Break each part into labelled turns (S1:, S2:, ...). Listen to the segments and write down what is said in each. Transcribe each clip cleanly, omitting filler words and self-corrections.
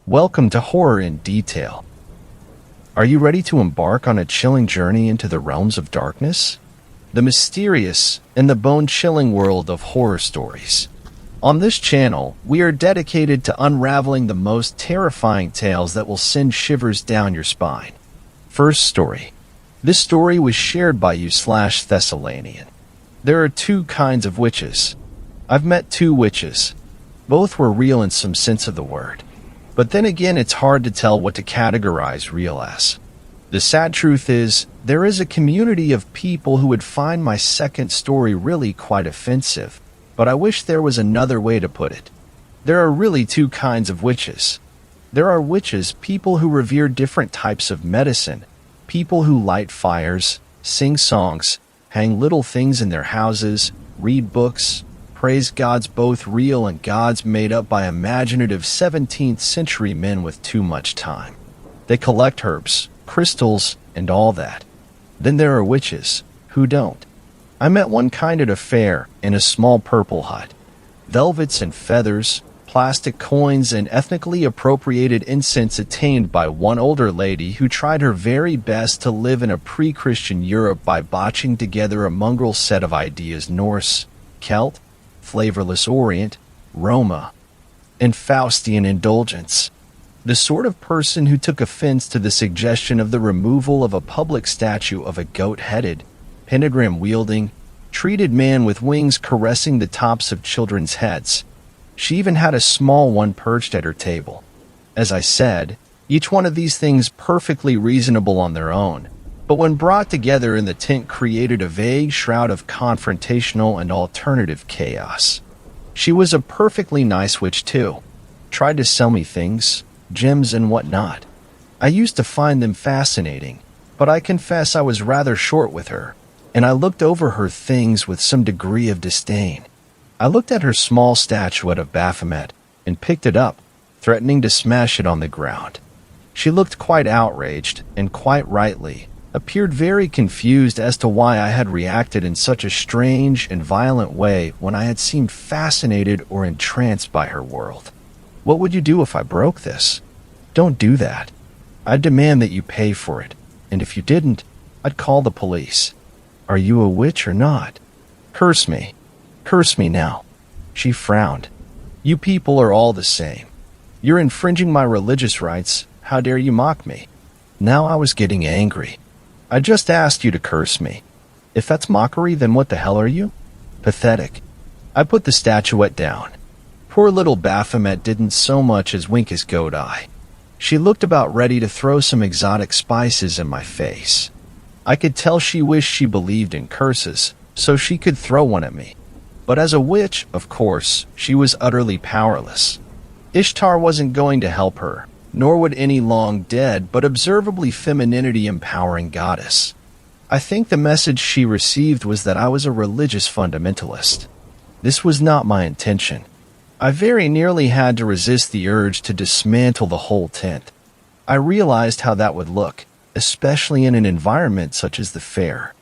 S1: Welcome to Horror in Detail. Are you ready to embark on a chilling journey into the realms of darkness? The mysterious and the bone-chilling world of horror stories. On this channel, we are dedicated to unraveling the most terrifying tales that will send shivers down your spine. First story. This story was shared by you/Thessalonian. There are two kinds of witches. I've met two witches. Both were real in some sense of the word. But then again, it's hard to tell what to categorize real as. The sad truth is, there is a community of people who would find my second story really quite offensive, but I wish there was another way to put it. There are really two kinds of witches. There are witches, people who revere different types of medicine, people who light fires, sing songs, hang little things in their houses, read books, praise gods both real and gods made up by imaginative 17th century men with too much time. They collect herbs, crystals, and all that. Then there are witches who don't. I met one kind at a fair in a small purple hut. Velvets and feathers, plastic coins, and ethnically appropriated incense attained by one older lady who tried her very best to live in a pre-Christian Europe by botching together a mongrel set of ideas: Norse, Celt, flavorless Orient, Roma, and Faustian indulgence. The sort of person who took offense to the suggestion of the removal of a public statue of a goat-headed, pentagram-wielding, treated man with wings caressing the tops of children's heads. She even had a small one perched at her table. As I said, each one of these things perfectly reasonable on their own, but when brought together in the tent created a vague shroud of confrontational and alternative chaos. She was a perfectly nice witch too. Tried to sell me things, gems and whatnot. I used to find them fascinating, but I confess I was rather short with her, and I looked over her things with some degree of disdain. I looked at her small statuette of Baphomet and picked it up, threatening to smash it on the ground. She looked quite outraged, and quite rightly, appeared very confused as to why I had reacted in such a strange and violent way when I had seemed fascinated or entranced by her world. What would you do if I broke this? Don't do that. I'd demand that you pay for it, and if you didn't, I'd call the police. Are you a witch or not? Curse me. Curse me now. She frowned. You people are all the same. You're infringing my religious rights. How dare you mock me? Now I was getting angry. I just asked you to curse me. If that's mockery, then what the hell are you? Pathetic. I put the statuette down. Poor little Baphomet didn't so much as wink his goat eye. She looked about ready to throw some exotic spices in my face. I could tell she wished she believed in curses, so she could throw one at me. But as a witch, of course, she was utterly powerless. Ishtar wasn't going to help her, nor would any long-dead but observably femininity-empowering goddess. I think the message she received was that I was a religious fundamentalist. This was not my intention. I very nearly had to resist the urge to dismantle the whole tent. I realized how that would look, especially in an environment such as the fair.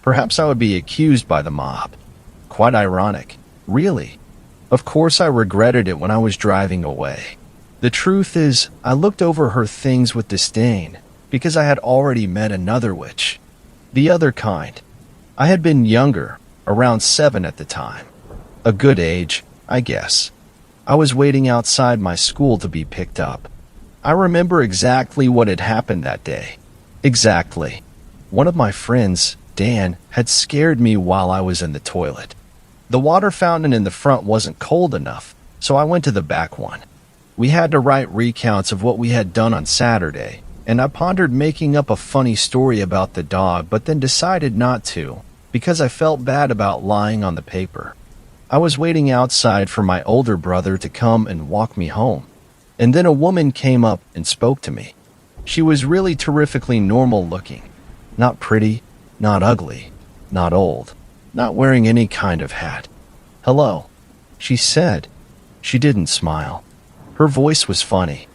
S1: Perhaps I would be accused by the mob. Quite ironic, really. Of course I regretted it when I was driving away. The truth is, I looked over her things with disdain, because I had already met another witch. The other kind. I had been younger, around 7 at the time. A good age, I guess. I was waiting outside my school to be picked up. I remember exactly what had happened that day. Exactly. One of my friends, Dan, had scared me while I was in the toilet. The water fountain in the front wasn't cold enough, so I went to the back one. We had to write recounts of what we had done on Saturday, and I pondered making up a funny story about the dog, but then decided not to, because I felt bad about lying on the paper. I was waiting outside for my older brother to come and walk me home, and then a woman came up and spoke to me. She was really terrifically normal looking. Not pretty, not ugly, not old, not wearing any kind of hat. "Hello," she said. She didn't smile. Her voice was funny.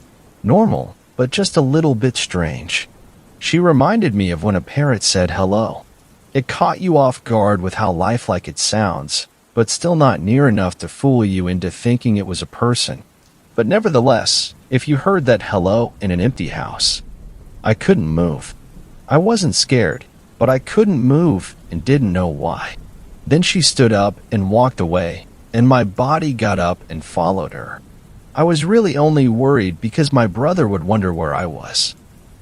S1: Normal, but just a little bit strange. She reminded me of when a parrot said hello. It caught you off guard with how lifelike it sounds, but still not near enough to fool you into thinking it was a person. But nevertheless, if you heard that hello in an empty house, I couldn't move. I wasn't scared, but I couldn't move and didn't know why. Then she stood up and walked away, and my body got up and followed her. I was really only worried because my brother would wonder where I was.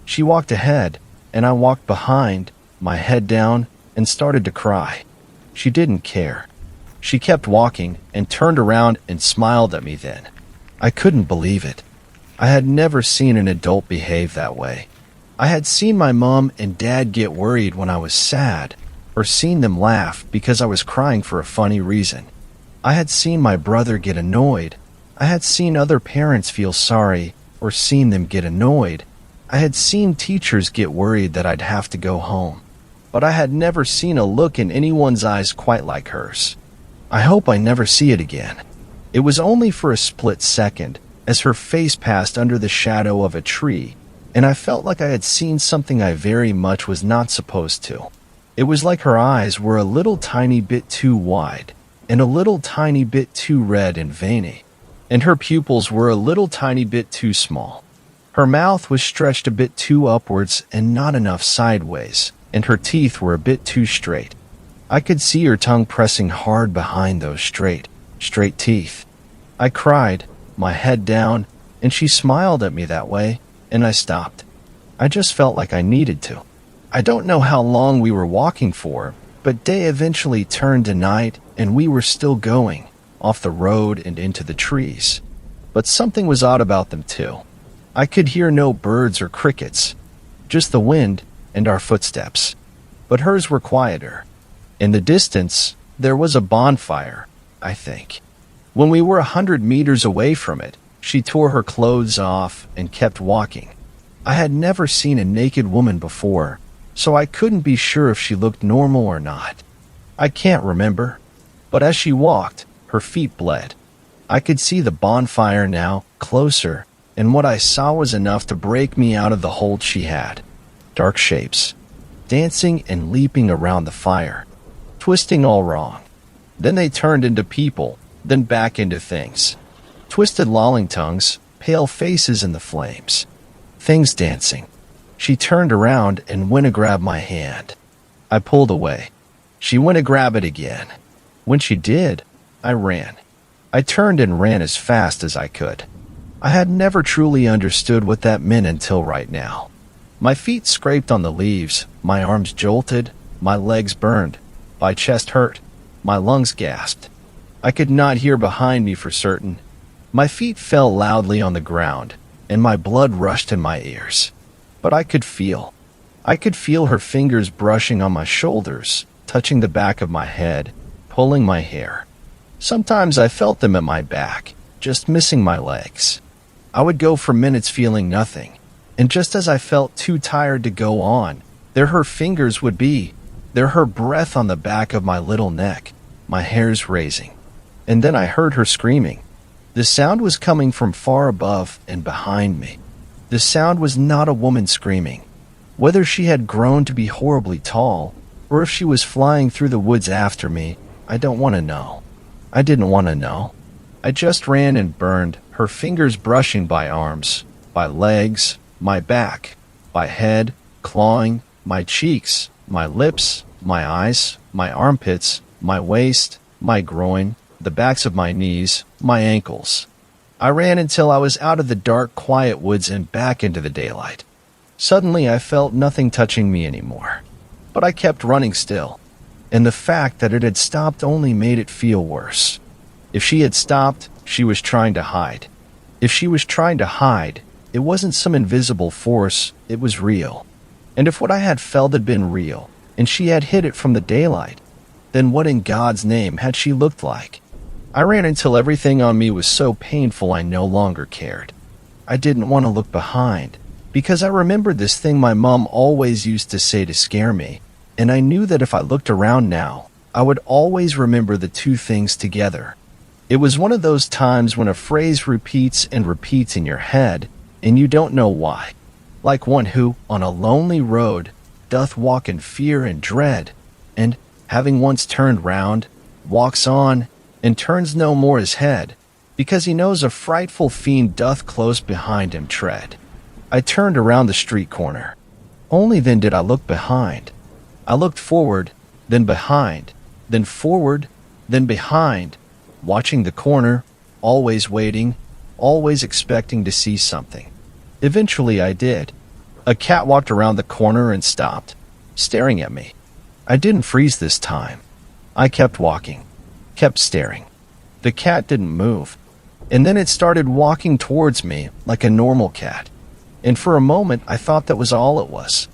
S1: She walked ahead, and I walked behind, my head down, and started to cry. She didn't care. She kept walking and turned around and smiled at me then. I couldn't believe it. I had never seen an adult behave that way. I had seen my mom and dad get worried when I was sad, or seen them laugh because I was crying for a funny reason. I had seen my brother get annoyed. I had seen other parents feel sorry, or seen them get annoyed. I had seen teachers get worried that I'd have to go home. But I had never seen a look in anyone's eyes quite like hers. I hope I never see it again. It was only for a split second, as her face passed under the shadow of a tree, and I felt like I had seen something I very much was not supposed to. It was like her eyes were a little tiny bit too wide, and a little tiny bit too red and veiny, and her pupils were a little tiny bit too small. Her mouth was stretched a bit too upwards and not enough sideways, and her teeth were a bit too straight. I could see her tongue pressing hard behind those straight teeth. I cried, my head down, and she smiled at me that way, and I stopped. I just felt like I needed to. I don't know how long we were walking for, but day eventually turned to night, and we were still going, off the road and into the trees. But something was odd about them too. I could hear no birds or crickets, just the wind and our footsteps. But hers were quieter. In the distance, there was a bonfire, I think. When we were 100 meters away from it, she tore her clothes off and kept walking. I had never seen a naked woman before, so I couldn't be sure if she looked normal or not. I can't remember. But as she walked, her feet bled. I could see the bonfire now, closer, and what I saw was enough to break me out of the hold she had. Dark shapes, dancing and leaping around the fire, twisting all wrong. Then they turned into people, then back into things. Twisted lolling tongues, pale faces in the flames. Things dancing. She turned around and went to grab my hand. I pulled away. She went to grab it again. When she did, I ran. I turned and ran as fast as I could. I had never truly understood what that meant until right now. My feet scraped on the leaves, my arms jolted, my legs burned, my chest hurt, my lungs gasped. I could not hear behind me for certain. My feet fell loudly on the ground, and my blood rushed in my ears. But I could feel her fingers brushing on my shoulders, touching the back of my head, pulling my hair. Sometimes I felt them at my back, just missing my legs. I would go for minutes feeling nothing, and just as I felt too tired to go on, there her fingers would be, there her breath on the back of my little neck, my hairs raising. And then I heard her screaming. The sound was coming from far above and behind me. The sound was not a woman screaming. Whether she had grown to be horribly tall, or if she was flying through the woods after me, I don't want to know. I didn't want to know. I just ran and burned, her fingers brushing by arms, by legs, my back, by head, clawing, my cheeks, my lips, my eyes, my armpits, my waist, my groin, the backs of my knees, my ankles. I ran until I was out of the dark, quiet woods and back into the daylight. Suddenly I felt nothing touching me anymore. But I kept running still, and the fact that it had stopped only made it feel worse. If she had stopped, she was trying to hide. If she was trying to hide, it wasn't some invisible force, it was real. And if what I had felt had been real, and she had hid it from the daylight, then what in God's name had she looked like? I ran until everything on me was so painful I no longer cared. I didn't want to look behind, because I remembered this thing my mom always used to say to scare me, and I knew that if I looked around now, I would always remember the two things together. It was one of those times when a phrase repeats and repeats in your head, and you don't know why. Like one who, on a lonely road, doth walk in fear and dread, and, having once turned round, walks on, and turns no more his head, because he knows a frightful fiend doth close behind him tread. I turned around the street corner. Only then did I look behind. I looked forward, then behind, then forward, then behind, watching the corner, always waiting, always expecting to see something. Eventually I did. A cat walked around the corner and stopped, staring at me. I didn't freeze this time. I kept walking, kept staring. The cat didn't move, and then it started walking towards me like a normal cat. And for a moment I thought that was all it was.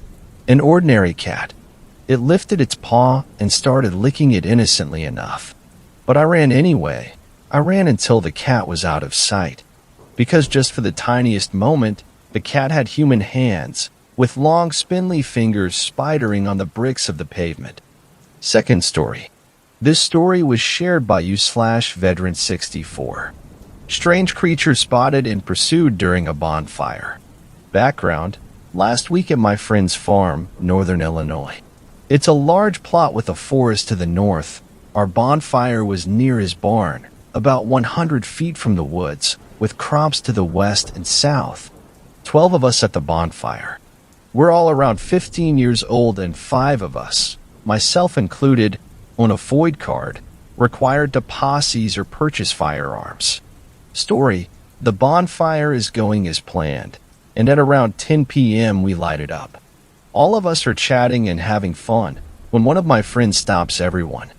S1: An ordinary cat. It lifted its paw and started licking it innocently enough. But I ran anyway. I ran until the cat was out of sight. Because just for the tiniest moment, the cat had human hands, with long spindly fingers spidering on the bricks of the pavement. Second story. This story was shared by you/veteran64. Strange creature spotted and pursued during a bonfire. Background: last week at my friend's farm, northern Illinois. It's a large plot with a forest to the north. Our bonfire was near his barn, about 100 feet from the woods, with crops to the west and south. 12 of us at the bonfire. We're all around 15 years old, and 5 of us, myself included, on a FOID card, required to posse or purchase firearms. Story: the bonfire is going as planned, and at around 10 p.m. we light it up. All of us are chatting and having fun when one of my friends stops everyone.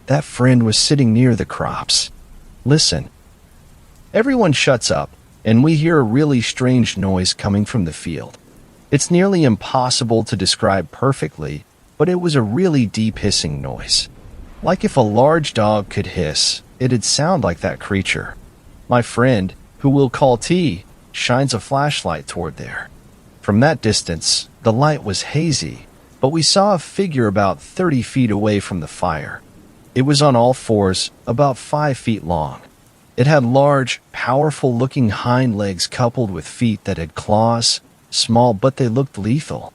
S1: That friend was sitting near the crops. Listen. Everyone shuts up, and we hear a really strange noise coming from the field. It's nearly impossible to describe perfectly, but it was a really deep hissing noise. Like if a large dog could hiss, it'd sound like that creature. My friend, who we'll call T, shines a flashlight toward there. From that distance, the light was hazy, but we saw a figure about 30 feet away from the fire. It was on all fours, about 5 feet long. It had large, powerful-looking hind legs coupled with feet that had claws, small but they looked lethal.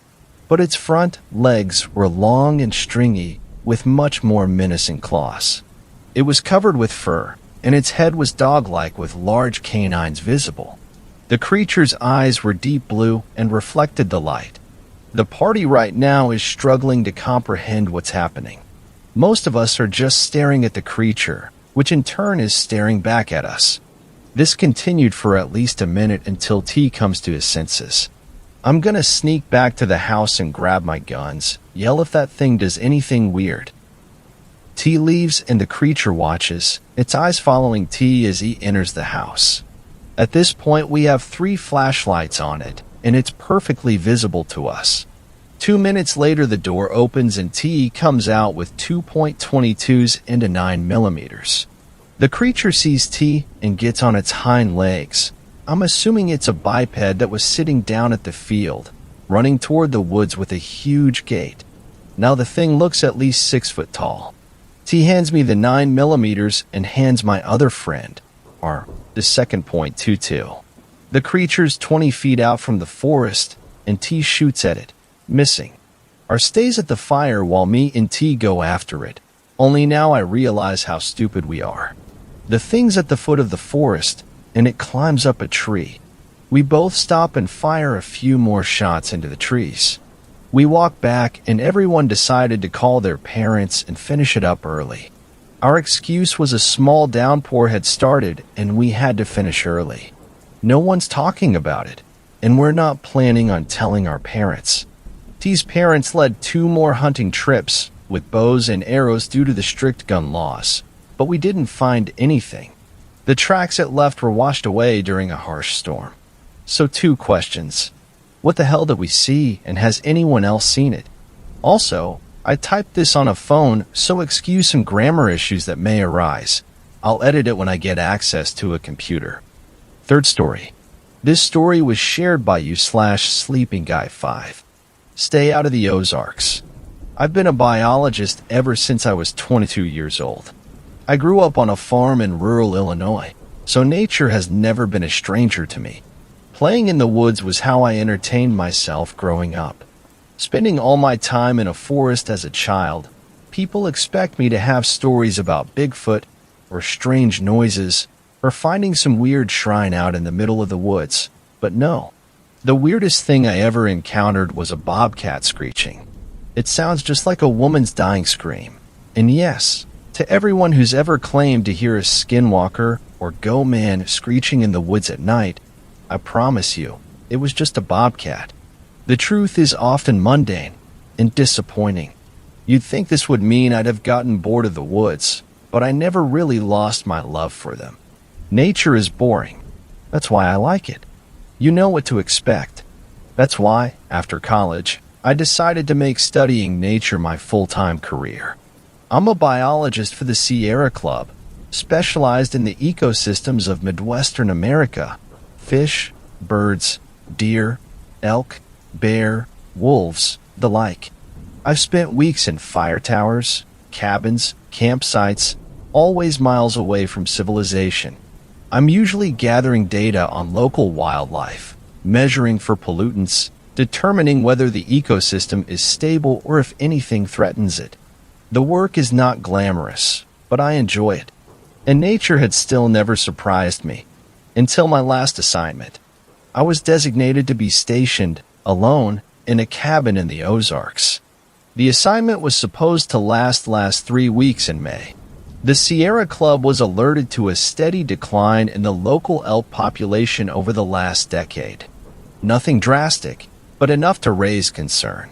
S1: But its front legs were long and stringy, with much more menacing claws. It was covered with fur, and its head was dog-like with large canines visible. The creature's eyes were deep blue and reflected the light. The party right now is struggling to comprehend what's happening. Most of us are just staring at the creature, which in turn is staring back at us. This continued for at least a minute until T comes to his senses. I'm gonna sneak back to the house and grab my guns, yell if that thing does anything weird. T leaves and the creature watches, its eyes following T as he enters the house. At this point we have 3 flashlights on it, and it's perfectly visible to us. 2 minutes later the door opens and T comes out with 2.22s and a 9mm. The creature sees T and gets on its hind legs. I'm assuming it's a biped that was sitting down at the field, running toward the woods with a huge gait. Now the thing looks at least 6 foot tall. T hands me the 9mm and hands my other friend, the second .22. The creature's 20 feet out from the forest, and T shoots at it, missing. R stays at the fire while me and T go after it. Only now I realize how stupid we are. The thing's at the foot of the forest, and it climbs up a tree. We both stop and fire a few more shots into the trees. We walk back, and everyone decided to call their parents and finish it up early. Our excuse was a small downpour had started, and we had to finish early. No one's talking about it, and we're not planning on telling our parents. T's parents led 2 more hunting trips with bows and arrows due to the strict gun laws, but we didn't find anything. The tracks it left were washed away during a harsh storm. So 2 questions. What the hell did we see, and has anyone else seen it? Also, I typed this on a phone, so excuse some grammar issues that may arise. I'll edit it when I get access to a computer. Third story. This story was shared by you/sleepingguy5. Stay out of the Ozarks. I've been a biologist ever since I was 22 years old. I grew up on a farm in rural Illinois, so nature has never been a stranger to me. Playing in the woods was how I entertained myself growing up. Spending all my time in a forest as a child, people expect me to have stories about Bigfoot or strange noises or finding some weird shrine out in the middle of the woods. But no, the weirdest thing I ever encountered was a bobcat screeching. It sounds just like a woman's dying scream. And yes, to everyone who's ever claimed to hear a skinwalker or go man screeching in the woods at night, I promise you, it was just a bobcat. The truth is often mundane and disappointing. You'd think this would mean I'd have gotten bored of the woods, but I never really lost my love for them. Nature is boring. That's why I like it. You know what to expect. That's why, after college, I decided to make studying nature my full-time career. I'm a biologist for the Sierra Club, specialized in the ecosystems of Midwestern America: fish, birds, deer, elk, bear, wolves, the like. I've spent weeks in fire towers, cabins, campsites, always miles away from civilization. I'm usually gathering data on local wildlife, measuring for pollutants, determining whether the ecosystem is stable or if anything threatens it. The work is not glamorous, but I enjoy it. And nature had still never surprised me. Until my last assignment. I was designated to be stationed, alone, in a cabin in the Ozarks. The assignment was supposed to last 3 weeks in May. The Sierra Club was alerted to a steady decline in the local elk population over the last decade. Nothing drastic, but enough to raise concern.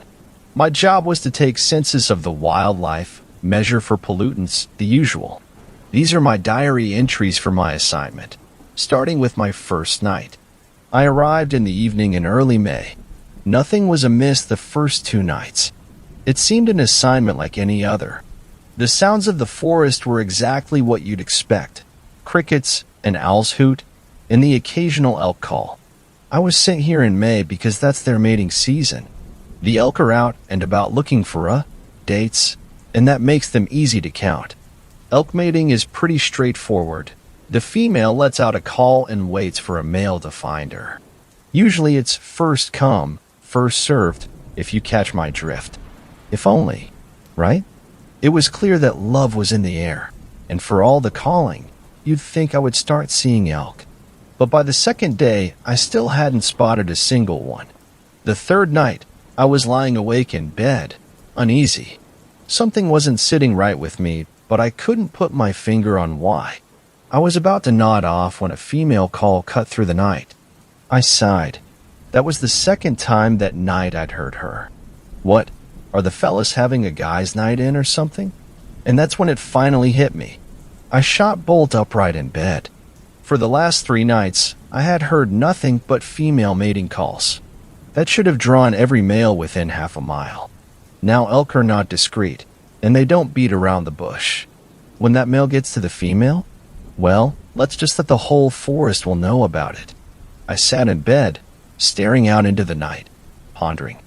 S1: My job was to take census of the wildlife, measure for pollutants, the usual. These are my diary entries for my assignment, starting with my first night. I arrived in the evening in early May. Nothing was amiss the first 2 nights. It seemed an assignment like any other. The sounds of the forest were exactly what you'd expect: crickets, an owl's hoot, and the occasional elk call. I was sent here in May because that's their mating season. The elk are out and about looking for dates, and that makes them easy to count. Elk mating is pretty straightforward. The female lets out a call and waits for a male to find her. Usually it's first come, first served, if you catch my drift. If only, right? It was clear that love was in the air, and for all the calling, you'd think I would start seeing elk. But by the second day, I still hadn't spotted a single one. The third night, I was lying awake in bed, uneasy. Something wasn't sitting right with me, but I couldn't put my finger on why. I was about to nod off when a female call cut through the night. I sighed. That was the second time that night I'd heard her. What? Are the fellas having a guys' night in or something? And that's when it finally hit me. I shot bolt upright in bed. For the last 3 nights, I had heard nothing but female mating calls. That should have drawn every male within half a mile. Now elk are not discreet, and they don't beat around the bush. When that male gets to the female, well, let's just let the whole forest will know about it. I sat in bed, staring out into the night, pondering.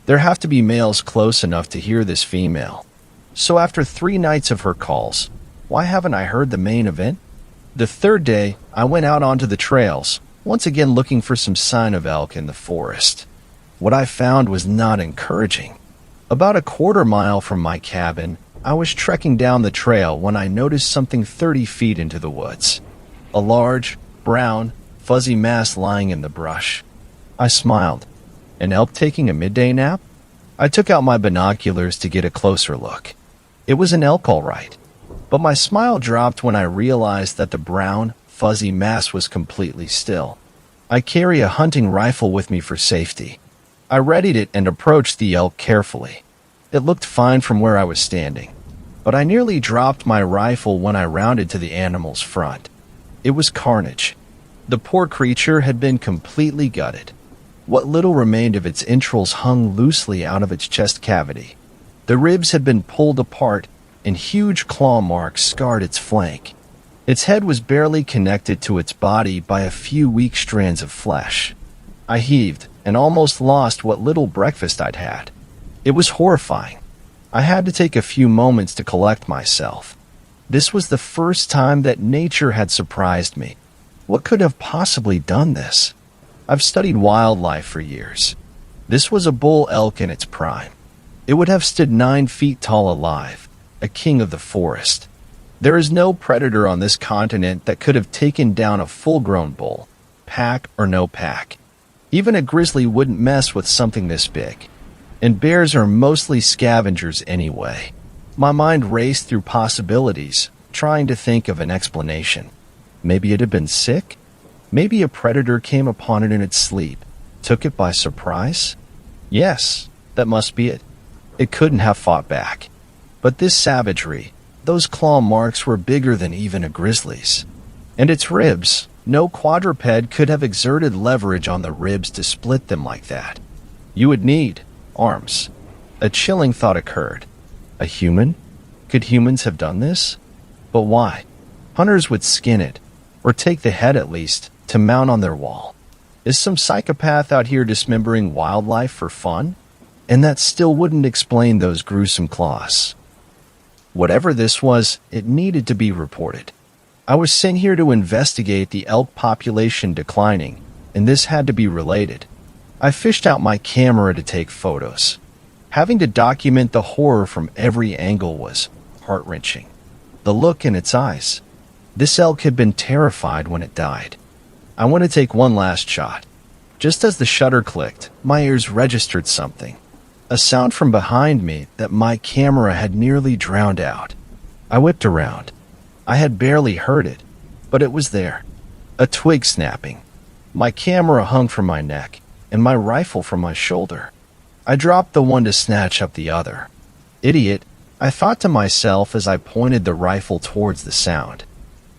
S1: There have to be males close enough to hear this female. So after 3 nights of her calls, why haven't I heard the main event? The third day, I went out onto the trails, once again looking for some sign of elk in the forest. What I found was not encouraging. About a quarter mile from my cabin, I was trekking down the trail when I noticed something 30 feet into the woods. A large, brown, fuzzy mass lying in the brush. I smiled. An elk taking a midday nap? I took out my binoculars to get a closer look. It was an elk all right. But my smile dropped when I realized that the brown, fuzzy mass was completely still. I carry a hunting rifle with me for safety. I readied it and approached the elk carefully. It looked fine from where I was standing, but I nearly dropped my rifle when I rounded to the animal's front. It was carnage. The poor creature had been completely gutted. What little remained of its entrails hung loosely out of its chest cavity. The ribs had been pulled apart, and huge claw marks scarred its flank. Its head was barely connected to its body by a few weak strands of flesh. I heaved and almost lost what little breakfast I'd had. It was horrifying. I had to take a few moments to collect myself. This was the first time that nature had surprised me. What could have possibly done this? I've studied wildlife for years. This was a bull elk in its prime. It would have stood 9 feet tall alive, a king of the forest. There is no predator on this continent that could have taken down a full-grown bull, pack or no pack. Even a grizzly wouldn't mess with something this big. And bears are mostly scavengers anyway. My mind raced through possibilities, trying to think of an explanation. Maybe it had been sick? Maybe a predator came upon it in its sleep, took it by surprise? Yes, that must be it. It couldn't have fought back. But this savagery, those claw marks were bigger than even a grizzly's. And its ribs, no quadruped could have exerted leverage on the ribs to split them like that. You would need arms. A chilling thought occurred. A human? Could humans have done this? But why? Hunters would skin it, or take the head at least, to mount on their wall. Is some psychopath out here dismembering wildlife for fun? And that still wouldn't explain those gruesome claws. Whatever this was, it needed to be reported. I was sent here to investigate the elk population declining, and this had to be related. I fished out my camera to take photos. Having to document the horror from every angle was heart-wrenching. The look in its eyes. This elk had been terrified when it died. I want to take one last shot. Just as the shutter clicked, my ears registered something. A sound from behind me that my camera had nearly drowned out. I whipped around. I had barely heard it, but it was there. A twig snapping. My camera hung from my neck, and my rifle from my shoulder. I dropped the one to snatch up the other. Idiot, I thought to myself as I pointed the rifle towards the sound.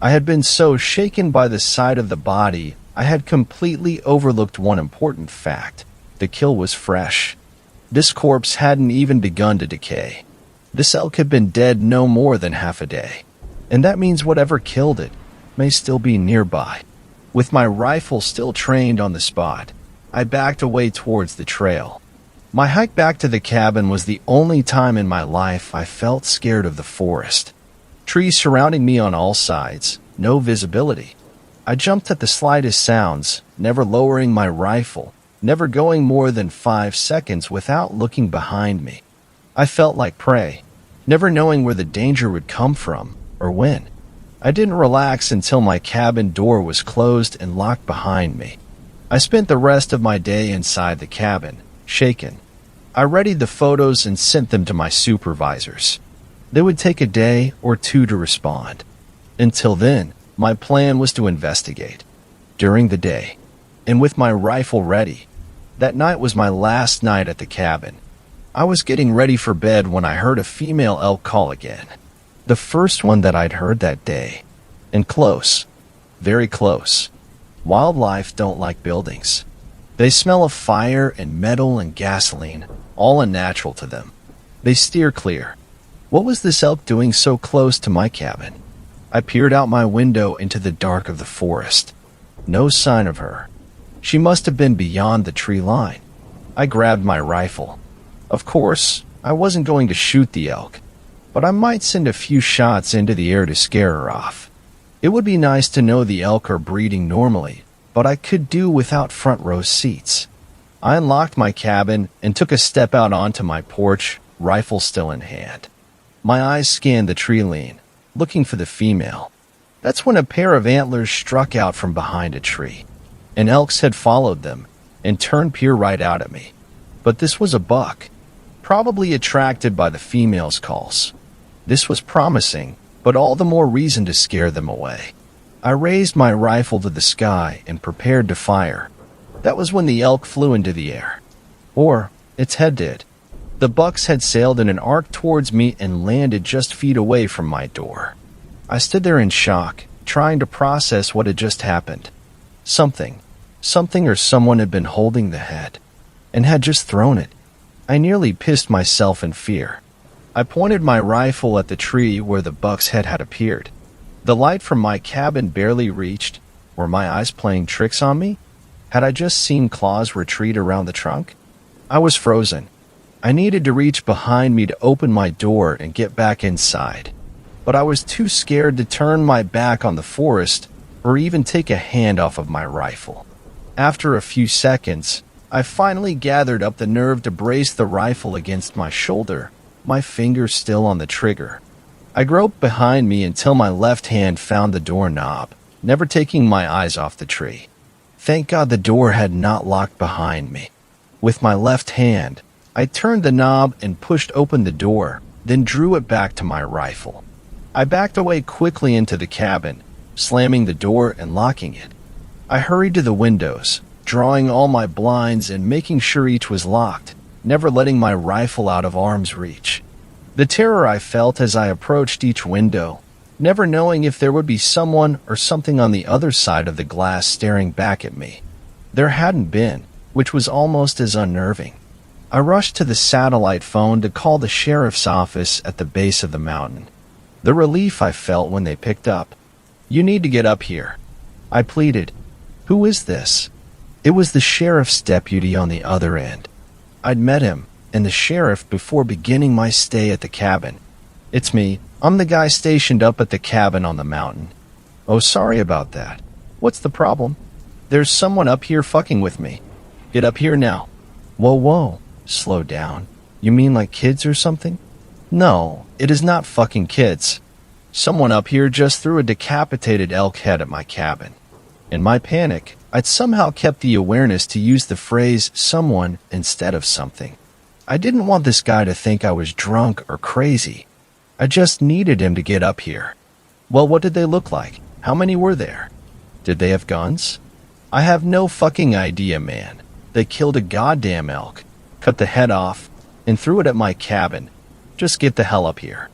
S1: I had been so shaken by the sight of the body, I had completely overlooked one important fact. The kill was fresh. This corpse hadn't even begun to decay. This elk had been dead no more than half a day. And that means whatever killed it may still be nearby. With my rifle still trained on the spot, I backed away towards the trail. My hike back to the cabin was the only time in my life I felt scared of the forest. Trees surrounding me on all sides, no visibility. I jumped at the slightest sounds, never lowering my rifle, never going more than 5 seconds without looking behind me. I felt like prey, never knowing where the danger would come from or when. I didn't relax until my cabin door was closed and locked behind me. I spent the rest of my day inside the cabin, shaken. I readied the photos and sent them to my supervisors. They would take a day or two to respond. Until then, my plan was to investigate. During the day, and with my rifle ready. That night was my last night at the cabin. I was getting ready for bed when I heard a female elk call again. The first one that I'd heard that day. And close. Very close. Wildlife don't like buildings. They smell of fire and metal and gasoline, all unnatural to them. They steer clear. What was this elk doing so close to my cabin? I peered out my window into the dark of the forest. No sign of her. She must have been beyond the tree line. I grabbed my rifle. Of course, I wasn't going to shoot the elk, but I might send a few shots into the air to scare her off. It would be nice to know the elk are breeding normally, but I could do without front row seats. I unlocked my cabin and took a step out onto my porch, rifle still in hand. My eyes scanned the tree line, looking for the female. That's when a pair of antlers struck out from behind a tree. An elk's had followed them and turned peer right out at me. But this was a buck, probably attracted by the female's calls. This was promising, but all the more reason to scare them away. I raised my rifle to the sky and prepared to fire. That was when the elk flew into the air. Or its head did. The buck's had sailed in an arc towards me and landed just feet away from my door. I stood there in shock, trying to process what had just happened. Something or someone had been holding the head, and had just thrown it. I nearly pissed myself in fear. I pointed my rifle at the tree where the buck's head had appeared. The light from my cabin barely reached. Were my eyes playing tricks on me? Had I just seen claws retreat around the trunk? I was frozen. I needed to reach behind me to open my door and get back inside. But I was too scared to turn my back on the forest or even take a hand off of my rifle. After a few seconds, I finally gathered up the nerve to brace the rifle against my shoulder, my finger still on the trigger. I groped behind me until my left hand found the doorknob, never taking my eyes off the tree. Thank God the door had not locked behind me. With my left hand, I turned the knob and pushed open the door, then drew it back to my rifle. I backed away quickly into the cabin, slamming the door and locking it. I hurried to the windows, drawing all my blinds and making sure each was locked, never letting my rifle out of arm's reach. The terror I felt as I approached each window, never knowing if there would be someone or something on the other side of the glass staring back at me. There hadn't been, which was almost as unnerving. I rushed to the satellite phone to call the sheriff's office at the base of the mountain. The relief I felt when they picked up. "You need to get up here," I pleaded. "Who is this?" It was the sheriff's deputy on the other end. I'd met him and the sheriff before beginning my stay at the cabin. "It's me. I'm the guy stationed up at the cabin on the mountain." "Oh, sorry about that. What's the problem?" "There's someone up here fucking with me." "Get up here now." Whoa, slow down. You mean like kids or something?" "No, it is not fucking kids. Someone up here just threw a decapitated elk head at my cabin." In my panic, I'd somehow kept the awareness to use the phrase someone instead of something. I didn't want this guy to think I was drunk or crazy. I just needed him to get up here. "Well, what did they look like? How many were there? Did they have guns?" "I have no fucking idea, man. They killed a goddamn elk, cut the head off, and threw it at my cabin. Just get the hell up here."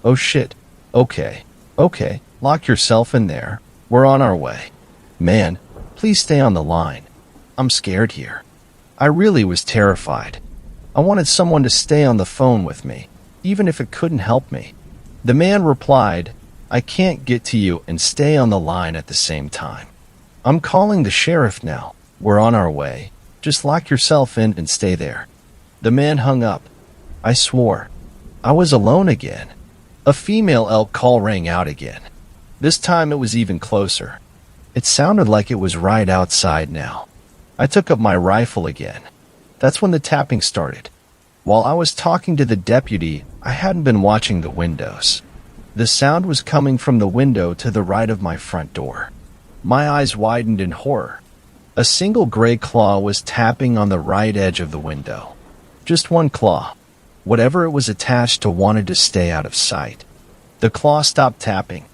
S1: "Oh shit. Okay, lock yourself in there. We're on our way." "Man, please stay on the line. I'm scared here." I really was terrified. I wanted someone to stay on the phone with me, even if it couldn't help me. The man replied, "I can't get to you and stay on the line at the same time. I'm calling the sheriff now. We're on our way. Just lock yourself in and stay there." The man hung up. I swore. I was alone again. A female elk call rang out again. This time it was even closer. It sounded like it was right outside now. I took up my rifle again. That's when the tapping started. While I was talking to the deputy, I hadn't been watching the windows. The sound was coming from the window to the right of my front door. My eyes widened in horror. A single gray claw was tapping on the right edge of the window. Just one claw. Whatever it was attached to wanted to stay out of sight. The claw stopped tapping.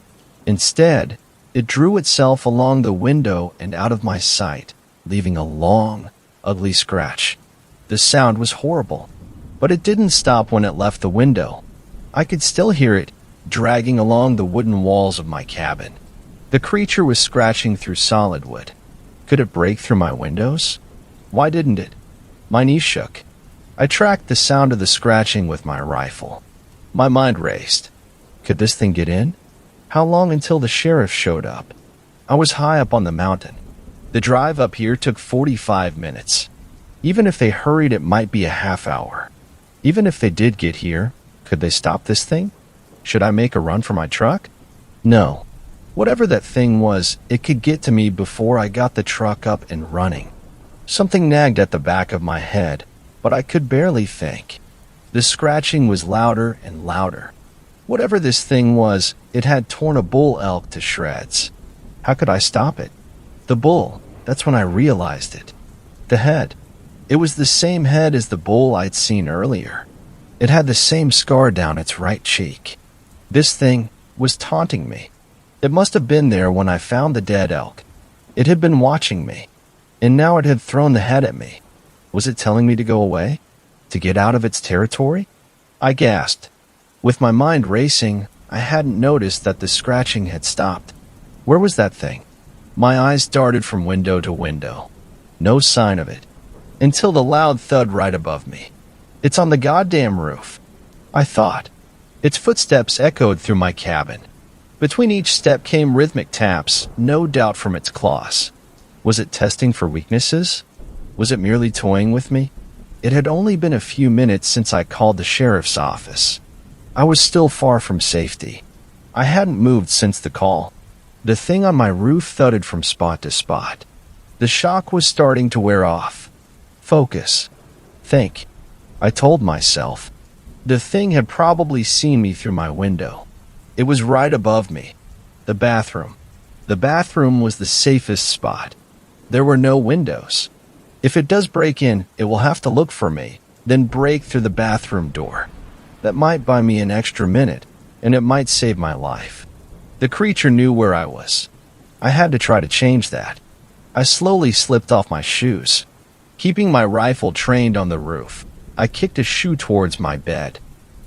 S1: Instead, it drew itself along the window and out of my sight, leaving a long, ugly scratch. The sound was horrible, but it didn't stop when it left the window. I could still hear it dragging along the wooden walls of my cabin. The creature was scratching through solid wood. Could it break through my windows? Why didn't it? My knees shook. I tracked the sound of the scratching with my rifle. My mind raced. Could this thing get in? How long until the sheriff showed up? I was high up on the mountain. The drive up here took 45 minutes. Even if they hurried, it might be a half hour. Even if they did get here, could they stop this thing? Should I make a run for my truck? No. Whatever that thing was, it could get to me before I got the truck up and running. Something nagged at the back of my head, but I could barely think. The scratching was louder and louder. Whatever this thing was, it had torn a bull elk to shreds. How could I stop it? The bull, that's when I realized it. The head. It was the same head as the bull I'd seen earlier. It had the same scar down its right cheek. This thing was taunting me. It must have been there when I found the dead elk. It had been watching me, and now it had thrown the head at me. Was it telling me to go away? To get out of its territory? I gasped. With my mind racing, I hadn't noticed that the scratching had stopped. Where was that thing? My eyes darted from window to window. No sign of it. Until the loud thud right above me. It's on the goddamn roof, I thought. Its footsteps echoed through my cabin. Between each step came rhythmic taps, no doubt from its claws. Was it testing for weaknesses? Was it merely toying with me? It had only been a few minutes since I called the sheriff's office. I was still far from safety. I hadn't moved since the call. The thing on my roof thudded from spot to spot. The shock was starting to wear off. Focus. Think. I told myself. The thing had probably seen me through my window. It was right above me. The bathroom. The bathroom was the safest spot. There were no windows. If it does break in, it will have to look for me, then break through the bathroom door. That might buy me an extra minute, and it might save my life. The creature knew where I was. I had to try to change that. I slowly slipped off my shoes. Keeping my rifle trained on the roof, I kicked a shoe towards my bed.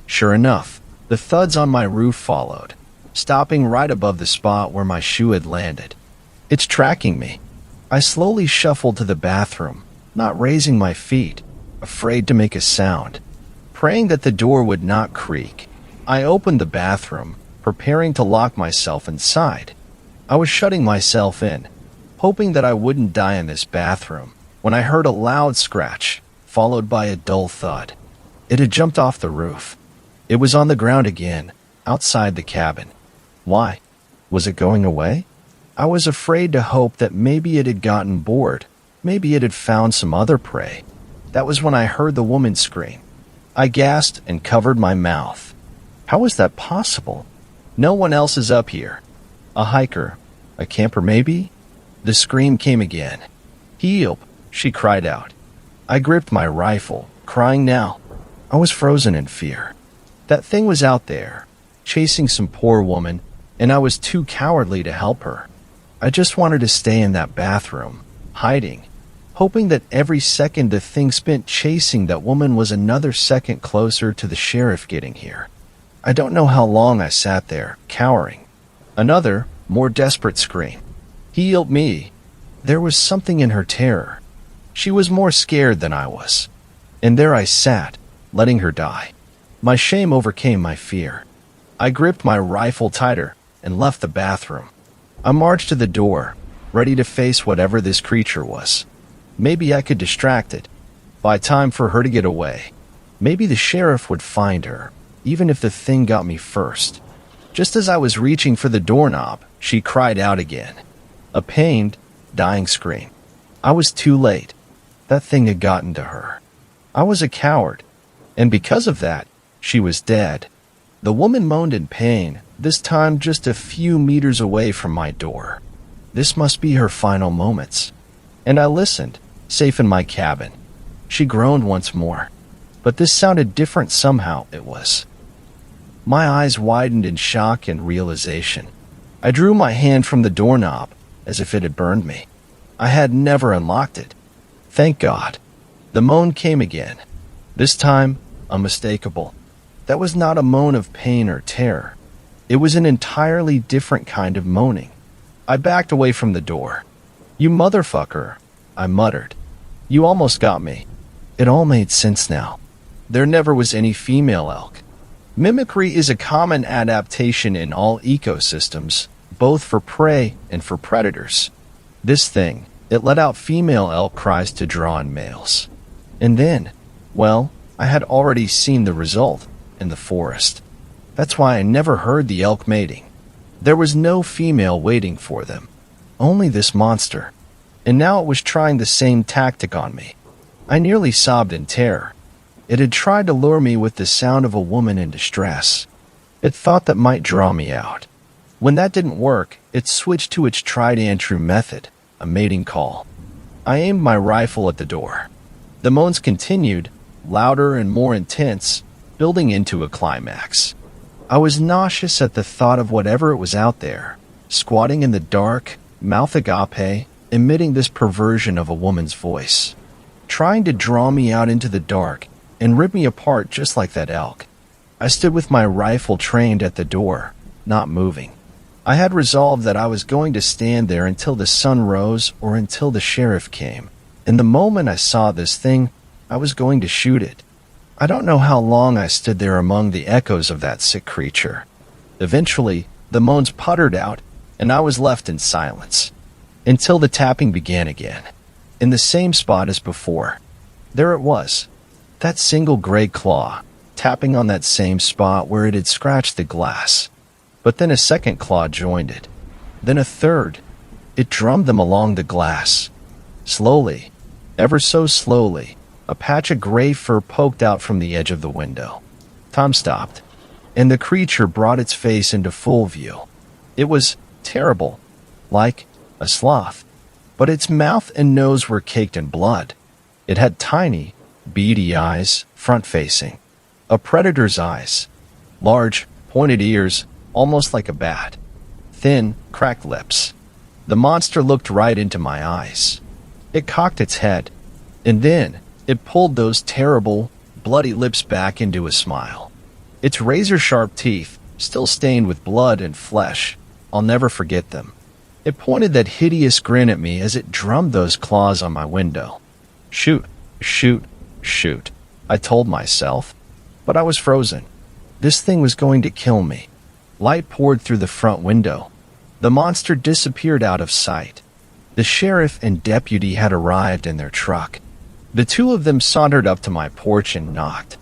S1: Sure enough, the thuds on my roof followed, stopping right above the spot where my shoe had landed. It's tracking me. I slowly shuffled to the bathroom, not raising my feet, afraid to make a sound. Praying that the door would not creak, I opened the bathroom, preparing to lock myself inside. I was shutting myself in, hoping that I wouldn't die in this bathroom, when I heard a loud scratch, followed by a dull thud. It had jumped off the roof. It was on the ground again, outside the cabin. Why? Was it going away? I was afraid to hope that maybe it had gotten bored. Maybe it had found some other prey. That was when I heard the woman scream. I gasped and covered my mouth. How was that possible? No one else is up here. A hiker. A camper maybe? The scream came again. "Help!" she cried out. I gripped my rifle, crying now. I was frozen in fear. That thing was out there, chasing some poor woman, and I was too cowardly to help her. I just wanted to stay in that bathroom, hiding, hoping that every second the thing spent chasing that woman was another second closer to the sheriff getting here. I don't know how long I sat there, cowering. Another, more desperate scream. "Help me!" There was something in her terror. She was more scared than I was. And there I sat, letting her die. My shame overcame my fear. I gripped my rifle tighter and left the bathroom. I marched to the door, ready to face whatever this creature was. Maybe I could distract it, buy time for her to get away. Maybe the sheriff would find her, even if the thing got me first. Just as I was reaching for the doorknob, she cried out again. A pained, dying scream. I was too late. That thing had gotten to her. I was a coward, and because of that, she was dead. The woman moaned in pain, this time just a few meters away from my door. This must be her final moments. And I listened, safe in my cabin. She groaned once more, but this sounded different somehow, it was. My eyes widened in shock and realization. I drew my hand from the doorknob, as if it had burned me. I had never unlocked it. Thank God. The moan came again. This time, unmistakable. That was not a moan of pain or terror. It was an entirely different kind of moaning. I backed away from the door. "You motherfucker," I muttered. "You almost got me." It all made sense now. There never was any female elk. Mimicry is a common adaptation in all ecosystems, both for prey and for predators. This thing, it let out female elk cries to draw in males. And then, well, I had already seen the result in the forest. That's why I never heard the elk mating. There was no female waiting for them, only this monster. And now it was trying the same tactic on me. I nearly sobbed in terror. It had tried to lure me with the sound of a woman in distress. It thought that might draw me out. When that didn't work, it switched to its tried and true method, a mating call. I aimed my rifle at the door. The moans continued, louder and more intense, building into a climax. I was nauseous at the thought of whatever it was out there, squatting in the dark, mouth agape, emitting this perversion of a woman's voice, trying to draw me out into the dark and rip me apart just like that elk. I stood with my rifle trained at the door, not moving. I had resolved that I was going to stand there until the sun rose or until the sheriff came. And the moment I saw this thing, I was going to shoot it. I don't know how long I stood there among the echoes of that sick creature. Eventually, the moans puttered out, and I was left in silence. Until the tapping began again, in the same spot as before. There it was, that single gray claw, tapping on that same spot where it had scratched the glass. But then a second claw joined it. Then a third. It drummed them along the glass. Slowly, ever so slowly, a patch of gray fur poked out from the edge of the window. Time stopped. and the creature brought its face into full view. It was terrible, like a sloth, but its mouth and nose were caked in blood. It had tiny, beady eyes, front-facing, a predator's eyes, large, pointed ears, almost like a bat, thin, cracked lips. The monster looked right into my eyes. It cocked its head, and then it pulled those terrible, bloody lips back into a smile. Its razor-sharp teeth, still stained with blood and flesh, I'll never forget them. It pointed that hideous grin at me as it drummed those claws on my window. Shoot, shoot, shoot, I told myself, but I was frozen. This thing was going to kill me. Light poured through the front window. The monster disappeared out of sight. The sheriff and deputy had arrived in their truck. The two of them sauntered up to my porch and knocked.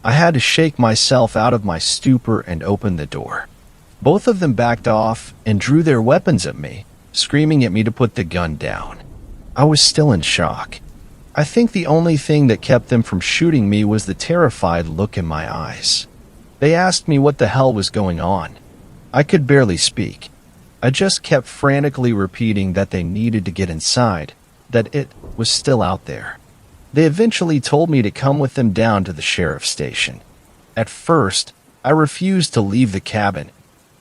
S1: I had to shake myself out of my stupor and open the door. Both of them backed off and drew their weapons at me, screaming at me to put the gun down. I was still in shock. I think the only thing that kept them from shooting me was the terrified look in my eyes. They asked me what the hell was going on. I could barely speak. I just kept frantically repeating that they needed to get inside, that it was still out there. They eventually told me to come with them down to the sheriff's station. At first, I refused to leave the cabin.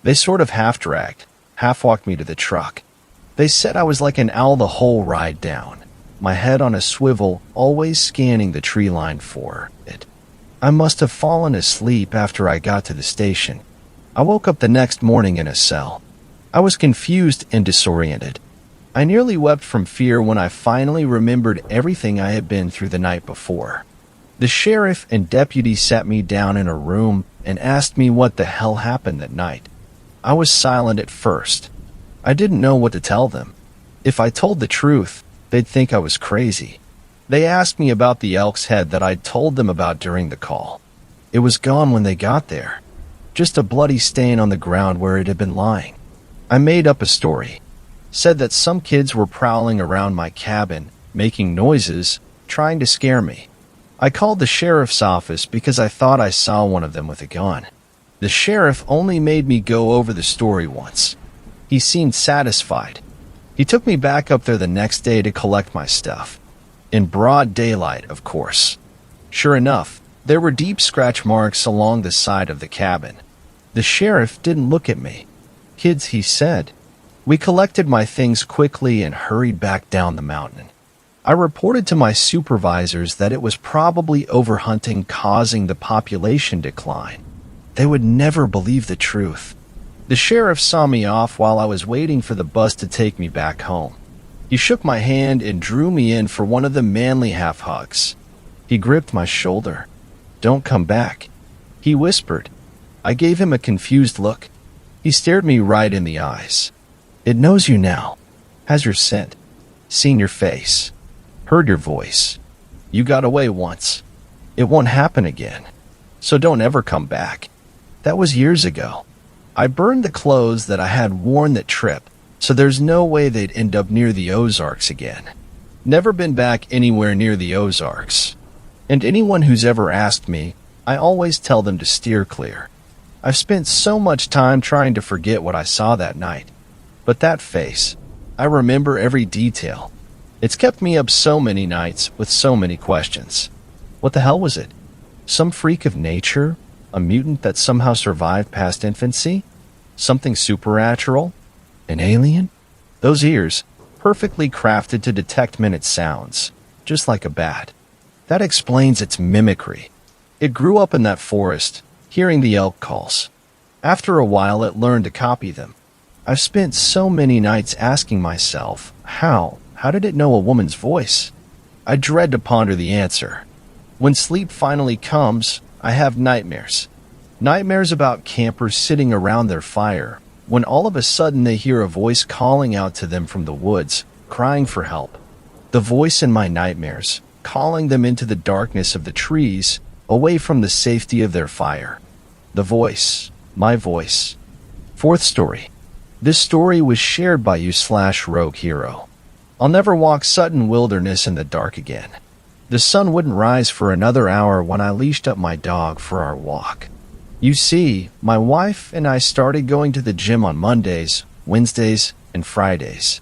S1: They sort of half-dragged, half-walked me to the truck. They said I was like an owl the whole ride down, my head on a swivel, always scanning the tree line for it. I must have fallen asleep after I got to the station. I woke up the next morning in a cell. I was confused and disoriented. I nearly wept from fear when I finally remembered everything I had been through the night before. The sheriff and deputy sat me down in a room and asked me what the hell happened that night. I was silent at first. I didn't know what to tell them. If I told the truth, they'd think I was crazy. They asked me about the elk's head that I'd told them about during the call. It was gone when they got there. Just a bloody stain on the ground where it had been lying. I made up a story. Said that some kids were prowling around my cabin, making noises, trying to scare me. I called the sheriff's office because I thought I saw one of them with a gun. The sheriff only made me go over the story once. He seemed satisfied. He took me back up there the next day to collect my stuff. In broad daylight, of course. Sure enough, there were deep scratch marks along the side of the cabin. The sheriff didn't look at me. Kids, he said. We collected my things quickly and hurried back down the mountain. I reported to my supervisors that it was probably overhunting causing the population decline. They would never believe the truth. The sheriff saw me off while I was waiting for the bus to take me back home. He shook my hand and drew me in for one of the manly half-hugs. He gripped my shoulder. "Don't come back," he whispered. I gave him a confused look. He stared me right in the eyes. "It knows you now, has your scent, seen your face, heard your voice. You got away once. It won't happen again. So don't ever come back." That was years ago. I burned the clothes that I had worn that trip, so there's no way they'd end up near the Ozarks again. Never been back anywhere near the Ozarks. And anyone who's ever asked me, I always tell them to steer clear. I've spent so much time trying to forget what I saw that night. But that face, I remember every detail. It's kept me up so many nights with so many questions. What the hell was it? Some freak of nature? A mutant that somehow survived past infancy? Something supernatural? An alien? Those ears, perfectly crafted to detect minute sounds, just like a bat. That explains its mimicry. It grew up in that forest, hearing the elk calls. After a while, it learned to copy them. I've spent so many nights asking myself, how did it know a woman's voice? I dread to ponder the answer. When sleep finally comes, I have nightmares. Nightmares about campers sitting around their fire, when all of a sudden they hear a voice calling out to them from the woods, crying for help. The voice in my nightmares, calling them into the darkness of the trees, away from the safety of their fire. The voice, my voice. Fourth story. This story was shared by you/Rogue Hero. I'll never walk Sutton Wilderness in the dark again. The sun wouldn't rise for another hour when I leashed up my dog for our walk. You see, my wife and I started going to the gym on Mondays, Wednesdays, and Fridays.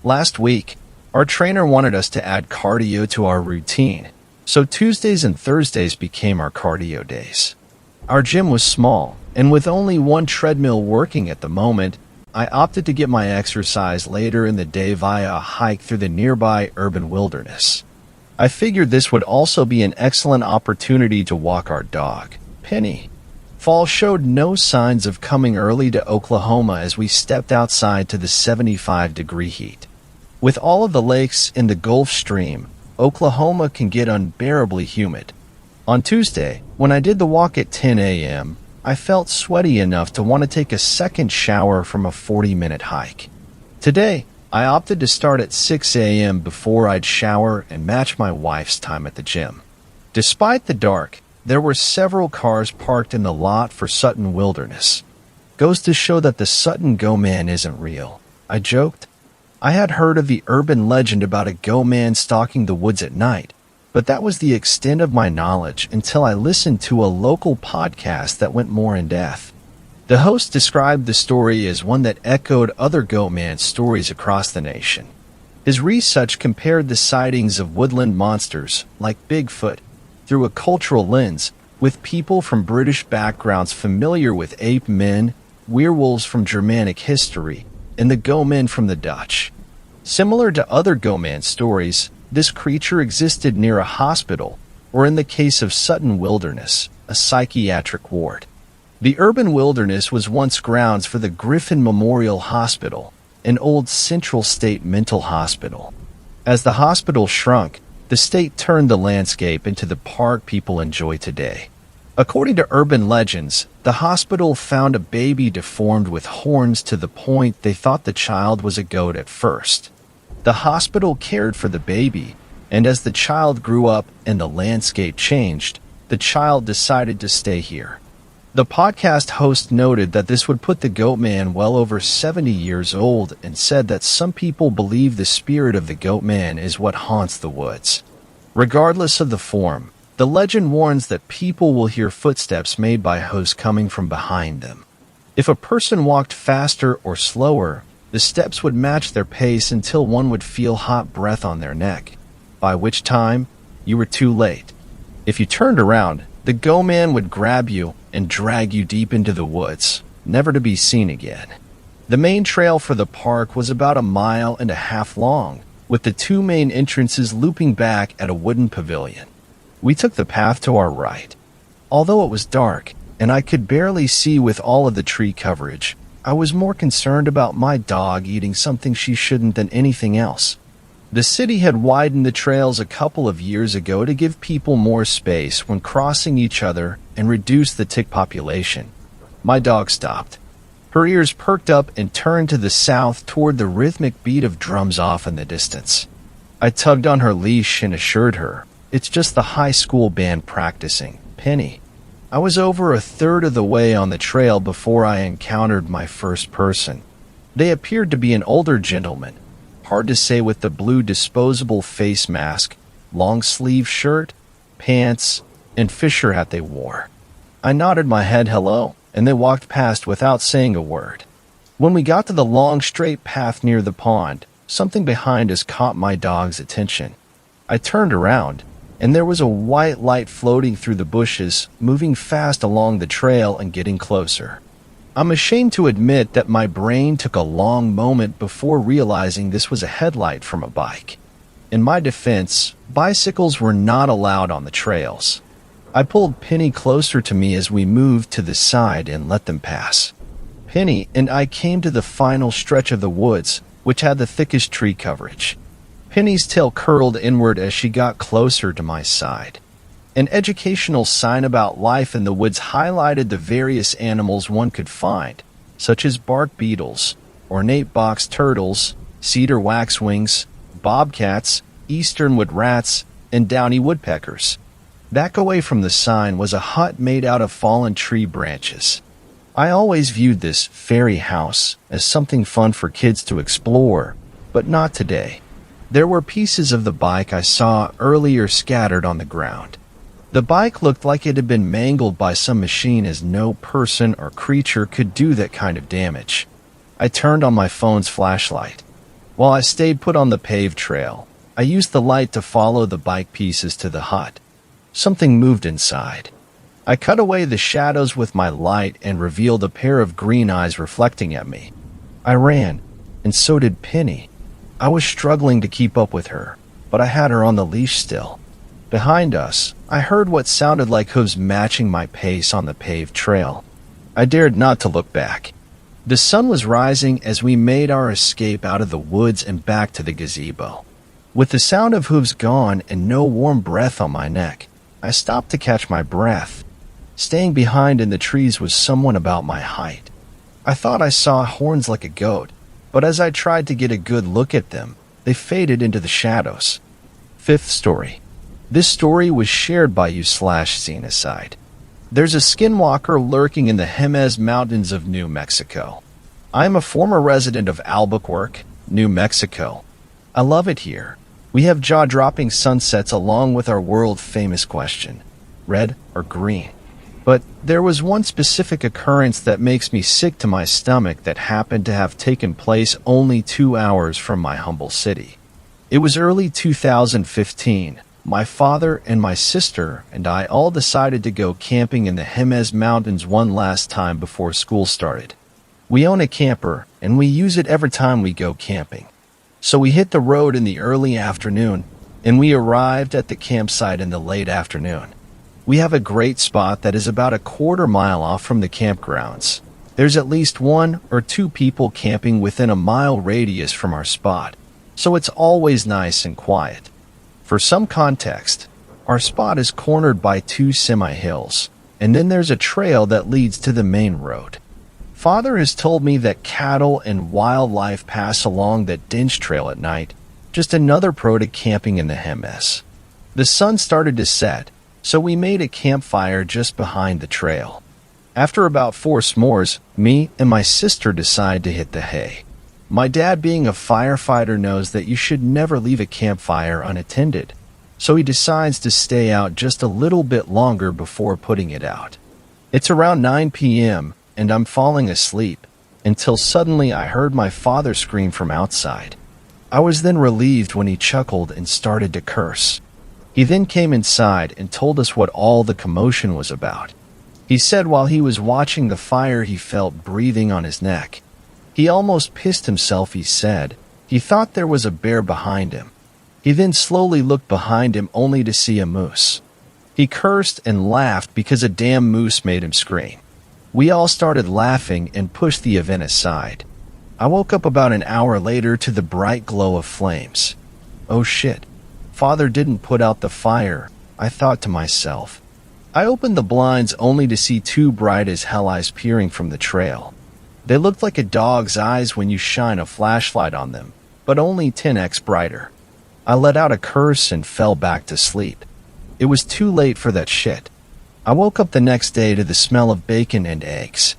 S1: Last week, our trainer wanted us to add cardio to our routine, so Tuesdays and Thursdays became our cardio days. Our gym was small, and with only one treadmill working at the moment, I opted to get my exercise later in the day via a hike through the nearby urban wilderness. I figured this would also be an excellent opportunity to walk our dog, Penny. Fall showed no signs of coming early to Oklahoma as we stepped outside to the 75-degree heat. With all of the lakes in the Gulf Stream, Oklahoma can get unbearably humid. On Tuesday, when I did the walk at 10 a.m., I felt sweaty enough to want to take a second shower from a 40-minute hike. Today, I opted to start at 6 a.m. before I'd shower and match my wife's time at the gym. Despite the dark, there were several cars parked in the lot for Sutton Wilderness. Goes to show that the Sutton Go-Man isn't real, I joked. I had heard of the urban legend about a go-man stalking the woods at night, but that was the extent of my knowledge until I listened to a local podcast that went more in depth. The host described the story as one that echoed other go-man stories across the nation. His research compared the sightings of woodland monsters, like Bigfoot, through a cultural lens, with people from British backgrounds familiar with ape men, werewolves from Germanic history, and the go-men from the Dutch. Similar to other go-man stories, this creature existed near a hospital, or in the case of Sutton Wilderness, a psychiatric ward. The urban wilderness was once grounds for the Griffin Memorial Hospital, an old Central State mental hospital. As the hospital shrunk, the state turned the landscape into the park people enjoy today. According to urban legends, the hospital found a baby deformed with horns to the point they thought the child was a goat at first. The hospital cared for the baby, and as the child grew up and the landscape changed, the child decided to stay here. The podcast host noted that this would put the goat man well over 70 years old and said that some people believe the spirit of the goat man is what haunts the woods. Regardless of the form, the legend warns that people will hear footsteps made by hosts coming from behind them. If a person walked faster or slower, the steps would match their pace until one would feel hot breath on their neck, by which time you were too late. If you turned around, the go-man would grab you and drag you deep into the woods, never to be seen again. The main trail for the park was about 1.5 miles long, with the two main entrances looping back at a wooden pavilion. We took the path to our right. Although it was dark, and I could barely see with all of the tree coverage, I was more concerned about my dog eating something she shouldn't than anything else. The city had widened the trails a couple of years ago to give people more space when crossing each other and reduce the tick population. My dog stopped. Her ears perked up and turned to the south toward the rhythmic beat of drums off in the distance. I tugged on her leash and assured her, "It's just the high school band practicing, Penny." I was over a third of the way on the trail before I encountered my first person. They appeared to be an older gentleman, hard to say with the blue disposable face mask, long-sleeve shirt, pants, and fisher hat they wore. I nodded my head hello, and they walked past without saying a word. When we got to the long straight path near the pond, something behind us caught my dog's attention. I turned around, and there was a white light floating through the bushes, moving fast along the trail and getting closer. I'm ashamed to admit that my brain took a long moment before realizing this was a headlight from a bike. In my defense, bicycles were not allowed on the trails. I pulled Penny closer to me as we moved to the side and let them pass. Penny and I came to the final stretch of the woods, which had the thickest tree coverage. Penny's tail curled inward as she got closer to my side. An educational sign about life in the woods highlighted the various animals one could find, such as bark beetles, ornate box turtles, cedar waxwings, bobcats, easternwood rats, and downy woodpeckers. Back away from the sign was a hut made out of fallen tree branches. I always viewed this fairy house as something fun for kids to explore, but not today. There were pieces of the bike I saw earlier scattered on the ground. The bike looked like it had been mangled by some machine, as no person or creature could do that kind of damage. I turned on my phone's flashlight. While I stayed put on the paved trail, I used the light to follow the bike pieces to the hut. Something moved inside. I cut away the shadows with my light and revealed a pair of green eyes reflecting at me. I ran, and so did Penny. I was struggling to keep up with her, but I had her on the leash still. Behind us, I heard what sounded like hooves matching my pace on the paved trail. I dared not to look back. The sun was rising as we made our escape out of the woods and back to the gazebo. With the sound of hooves gone and no warm breath on my neck, I stopped to catch my breath. Staying behind in the trees was someone about my height. I thought I saw horns like a goat, but as I tried to get a good look at them, they faded into the shadows. Fifth story. This story was shared by you/Xenocide. There's a skinwalker lurking in the Jemez Mountains of New Mexico. I am a former resident of Albuquerque, New Mexico. I love it here. We have jaw-dropping sunsets along with our world-famous question, red or green? But there was one specific occurrence that makes me sick to my stomach that happened to have taken place only 2 hours from my humble city. It was early 2015. My father and my sister and I all decided to go camping in the Jemez Mountains one last time before school started. We own a camper, and we use it every time we go camping. So we hit the road in the early afternoon, and we arrived at the campsite in the late afternoon. We have a great spot that is about a quarter mile off from the campgrounds. There's at least 1 or 2 people camping within a mile radius from our spot, so it's always nice and quiet. For some context, our spot is cornered by 2 semi-hills, and then there's a trail that leads to the main road. Father has told me that cattle and wildlife pass along that dinge trail at night, just another pro to camping in the Jemez. The sun started to set, so we made a campfire just behind the trail. After about 4 s'mores, me and my sister decide to hit the hay. My dad, being a firefighter, knows that you should never leave a campfire unattended, so he decides to stay out just a little bit longer before putting it out. It's around 9 p.m., and I'm falling asleep, until suddenly I heard my father scream from outside. I was then relieved when he chuckled and started to curse. He then came inside and told us what all the commotion was about. He said while he was watching the fire he felt breathing on his neck. He almost pissed himself, he said. He thought there was a bear behind him. He then slowly looked behind him only to see a moose. He cursed and laughed because a damn moose made him scream. We all started laughing and pushed the event aside. I woke up about an hour later to the bright glow of flames. Oh shit, Father didn't put out the fire, I thought to myself. I opened the blinds only to see 2 bright as hell eyes peering from the trail. They looked like a dog's eyes when you shine a flashlight on them, but only 10x brighter. I let out a curse and fell back to sleep. It was too late for that shit. I woke up the next day to the smell of bacon and eggs.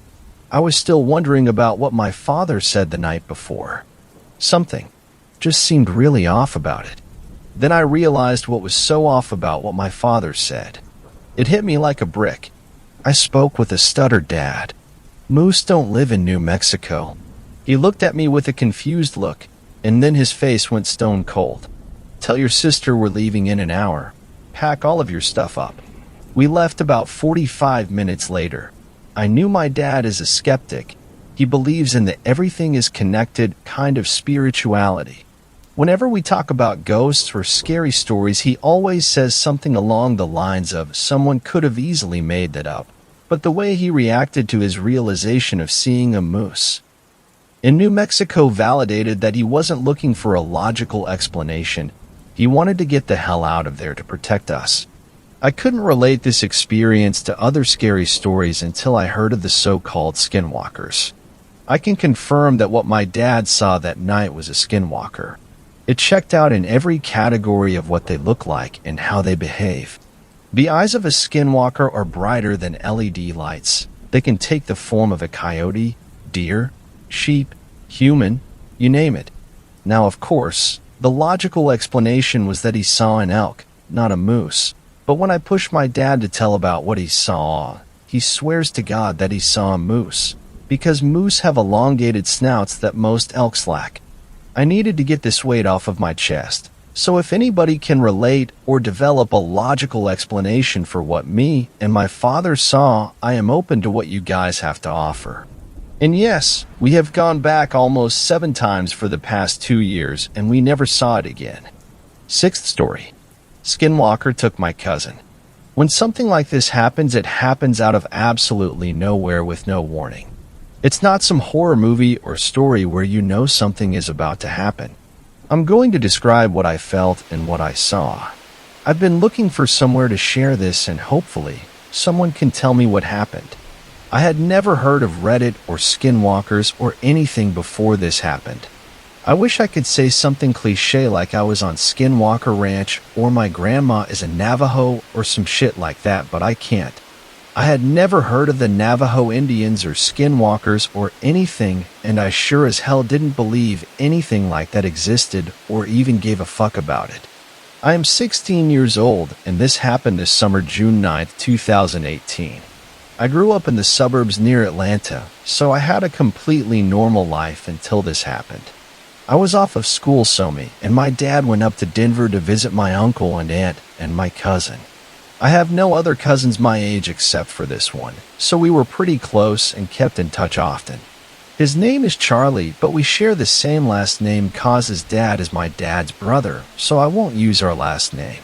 S1: I was still wondering about what my father said the night before. Something just seemed really off about it. Then I realized what was so off about what my father said. It hit me like a brick. I spoke with a stuttered dad. Moose don't live in New Mexico. He looked at me with a confused look, and then his face went stone cold. Tell your sister we're leaving in an hour. Pack all of your stuff up. We left about 45 minutes later. I knew my dad is a skeptic. He believes in the everything is connected kind of spirituality. Whenever we talk about ghosts or scary stories, he always says something along the lines of someone could have easily made that up. But the way he reacted to his realization of seeing a moose in New Mexico validated that he wasn't looking for a logical explanation. He wanted to get the hell out of there to protect us. I couldn't relate this experience to other scary stories until I heard of the so-called skinwalkers. I can confirm that what my dad saw that night was a skinwalker. It checked out in every category of what they look like and how they behave. The eyes of a skinwalker are brighter than LED lights. They can take the form of a coyote, deer, sheep, human, you name it. Now, of course, the logical explanation was that he saw an elk, not a moose. But when I pushed my dad to tell about what he saw, he swears to God that he saw a moose, because moose have elongated snouts that most elks lack. I needed to get this weight off of my chest, so if anybody can relate or develop a logical explanation for what me and my father saw, I am open to what you guys have to offer. And yes, we have gone back almost 7 times for the past 2 years, and we never saw it again. 6th story. Skinwalker took my cousin. When something like this happens, it happens out of absolutely nowhere with no warning. It's not some horror movie or story where you know something is about to happen. I'm going to describe what I felt and what I saw. I've been looking for somewhere to share this, and hopefully, someone can tell me what happened. I had never heard of Reddit or skinwalkers or anything before this happened. I wish I could say something cliche like I was on Skinwalker Ranch or my grandma is a Navajo or some shit like that, but I can't. I had never heard of the Navajo Indians or skinwalkers or anything, and I sure as hell didn't believe anything like that existed or even gave a fuck about it. I am 16 years old, and this happened this summer, June 9th, 2018. I grew up in the suburbs near Atlanta, so I had a completely normal life until this happened. I was off of school and my dad went up to Denver to visit my uncle and aunt and my cousin. I have no other cousins my age except for this one, so we were pretty close and kept in touch often. His name is Charlie, but we share the same last name cause his dad is my dad's brother, so I won't use our last name.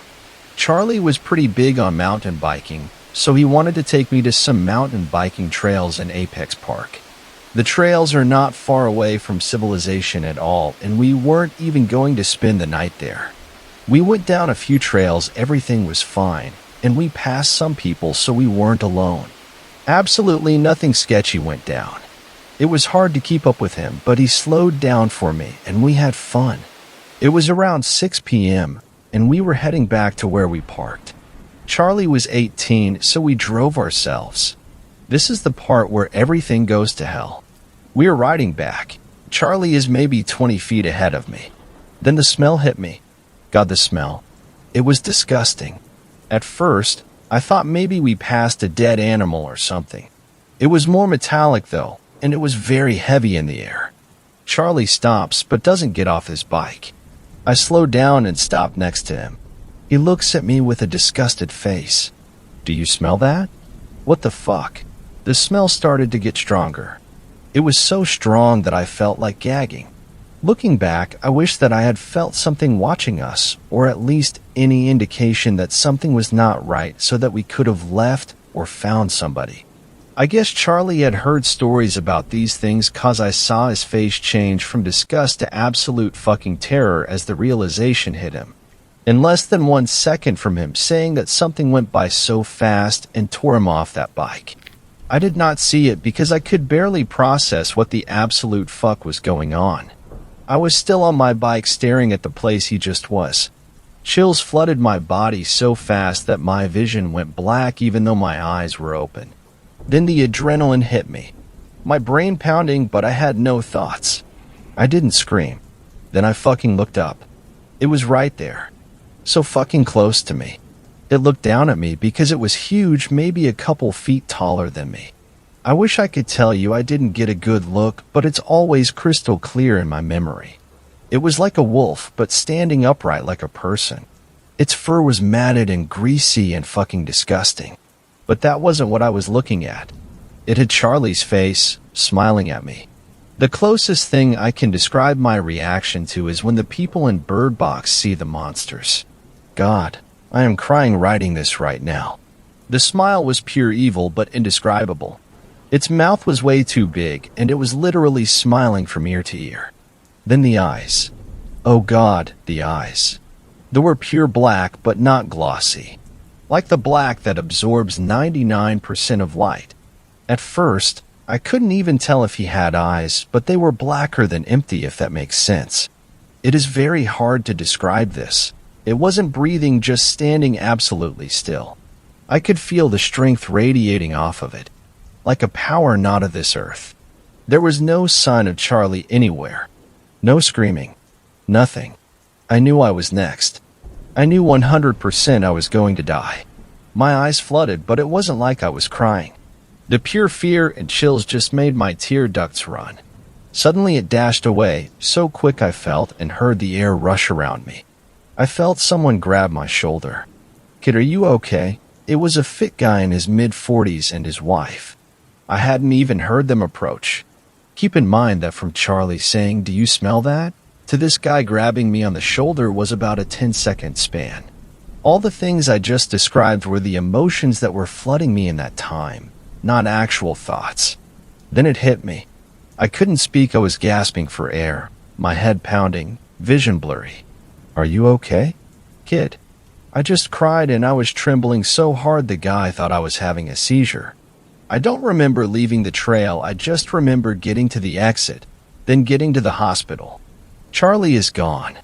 S1: Charlie was pretty big on mountain biking, so he wanted to take me to some mountain biking trails in Apex Park. The trails are not far away from civilization at all, and we weren't even going to spend the night there. We went down a few trails, everything was fine, and we passed some people, so we weren't alone. Absolutely nothing sketchy went down. It was hard to keep up with him, but he slowed down for me, and we had fun. It was around 6 p.m., and we were heading back to where we parked. Charlie was 18, so we drove ourselves. This is the part where everything goes to hell. We are riding back. Charlie is maybe 20 feet ahead of me. Then the smell hit me. God, the smell. It was disgusting. At first, I thought maybe we passed a dead animal or something. It was more metallic though, and it was very heavy in the air. Charlie stops but doesn't get off his bike. I slow down and stop next to him. He looks at me with a disgusted face. Do you smell that? What the fuck? The smell started to get stronger. It was so strong that I felt like gagging. Looking back, I wish that I had felt something watching us, or at least any indication that something was not right so that we could have left or found somebody. I guess Charlie had heard stories about these things cause I saw his face change from disgust to absolute fucking terror as the realization hit him. In less than 1 second from him saying that something went by so fast and tore him off that bike. I did not see it because I could barely process what the absolute fuck was going on. I was still on my bike staring at the place he just was. Chills flooded my body so fast that my vision went black even though my eyes were open. Then the adrenaline hit me. My brain pounding, but I had no thoughts. I didn't scream. Then I fucking looked up. It was right there. So fucking close to me. It looked down at me because it was huge, maybe a couple feet taller than me. I wish I could tell you I didn't get a good look, but it's always crystal clear in my memory. It was like a wolf, but standing upright like a person. Its fur was matted and greasy and fucking disgusting. But that wasn't what I was looking at. It had Charlie's face, smiling at me. The closest thing I can describe my reaction to is when the people in Bird Box see the monsters. God, I am crying writing this right now. The smile was pure evil but indescribable. Its mouth was way too big, and it was literally smiling from ear to ear. Then the eyes. Oh God, the eyes. They were pure black but not glossy. Like the black that absorbs 99% of light. At first, I couldn't even tell if he had eyes, but they were blacker than empty, if that makes sense. It is very hard to describe this. It wasn't breathing, just standing absolutely still. I could feel the strength radiating off of it, like a power not of this earth. There was no sign of Charlie anywhere. No screaming. Nothing. I knew I was next. I knew 100% I was going to die. My eyes flooded, but it wasn't like I was crying. The pure fear and chills just made my tear ducts run. Suddenly it dashed away, so quick I felt and heard the air rush around me. I felt someone grab my shoulder. "Kid, are you okay?" It was a fit guy in his mid-40s and his wife. I hadn't even heard them approach. Keep in mind that from Charlie saying, "Do you smell that?" to this guy grabbing me on the shoulder was about a 10-second span. All the things I just described were the emotions that were flooding me in that time, not actual thoughts. Then it hit me. I couldn't speak. I was gasping for air, my head pounding, vision blurry. "Are you okay, kid?" I just cried, and I was trembling so hard the guy thought I was having a seizure. I don't remember leaving the trail. I just remember getting to the exit, then getting to the hospital. Charlie is gone.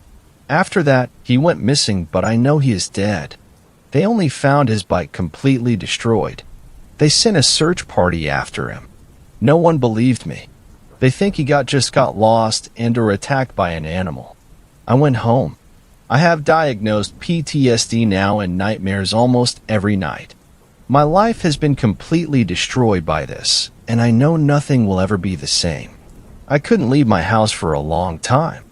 S1: After that, he went missing, but I know he is dead. They only found his bike completely destroyed. They sent a search party after him. No one believed me. They think he just got lost and or attacked by an animal. I went home. I have diagnosed PTSD now and nightmares almost every night. My life has been completely destroyed by this, and I know nothing will ever be the same. I couldn't leave my house for a long time.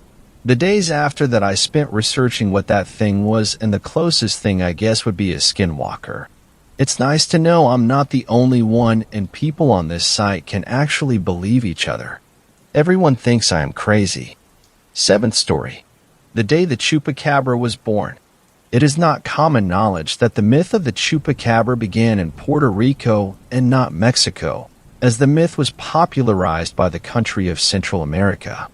S1: The days after that I spent researching what that thing was, and the closest thing I guess would be a skinwalker. It's nice to know I'm not the only one, and people on this site can actually believe each other. Everyone thinks I am crazy. 7th story. The day the chupacabra was born. It is not common knowledge that the myth of the chupacabra began in Puerto Rico and not Mexico, as the myth was popularized by the country of Central America.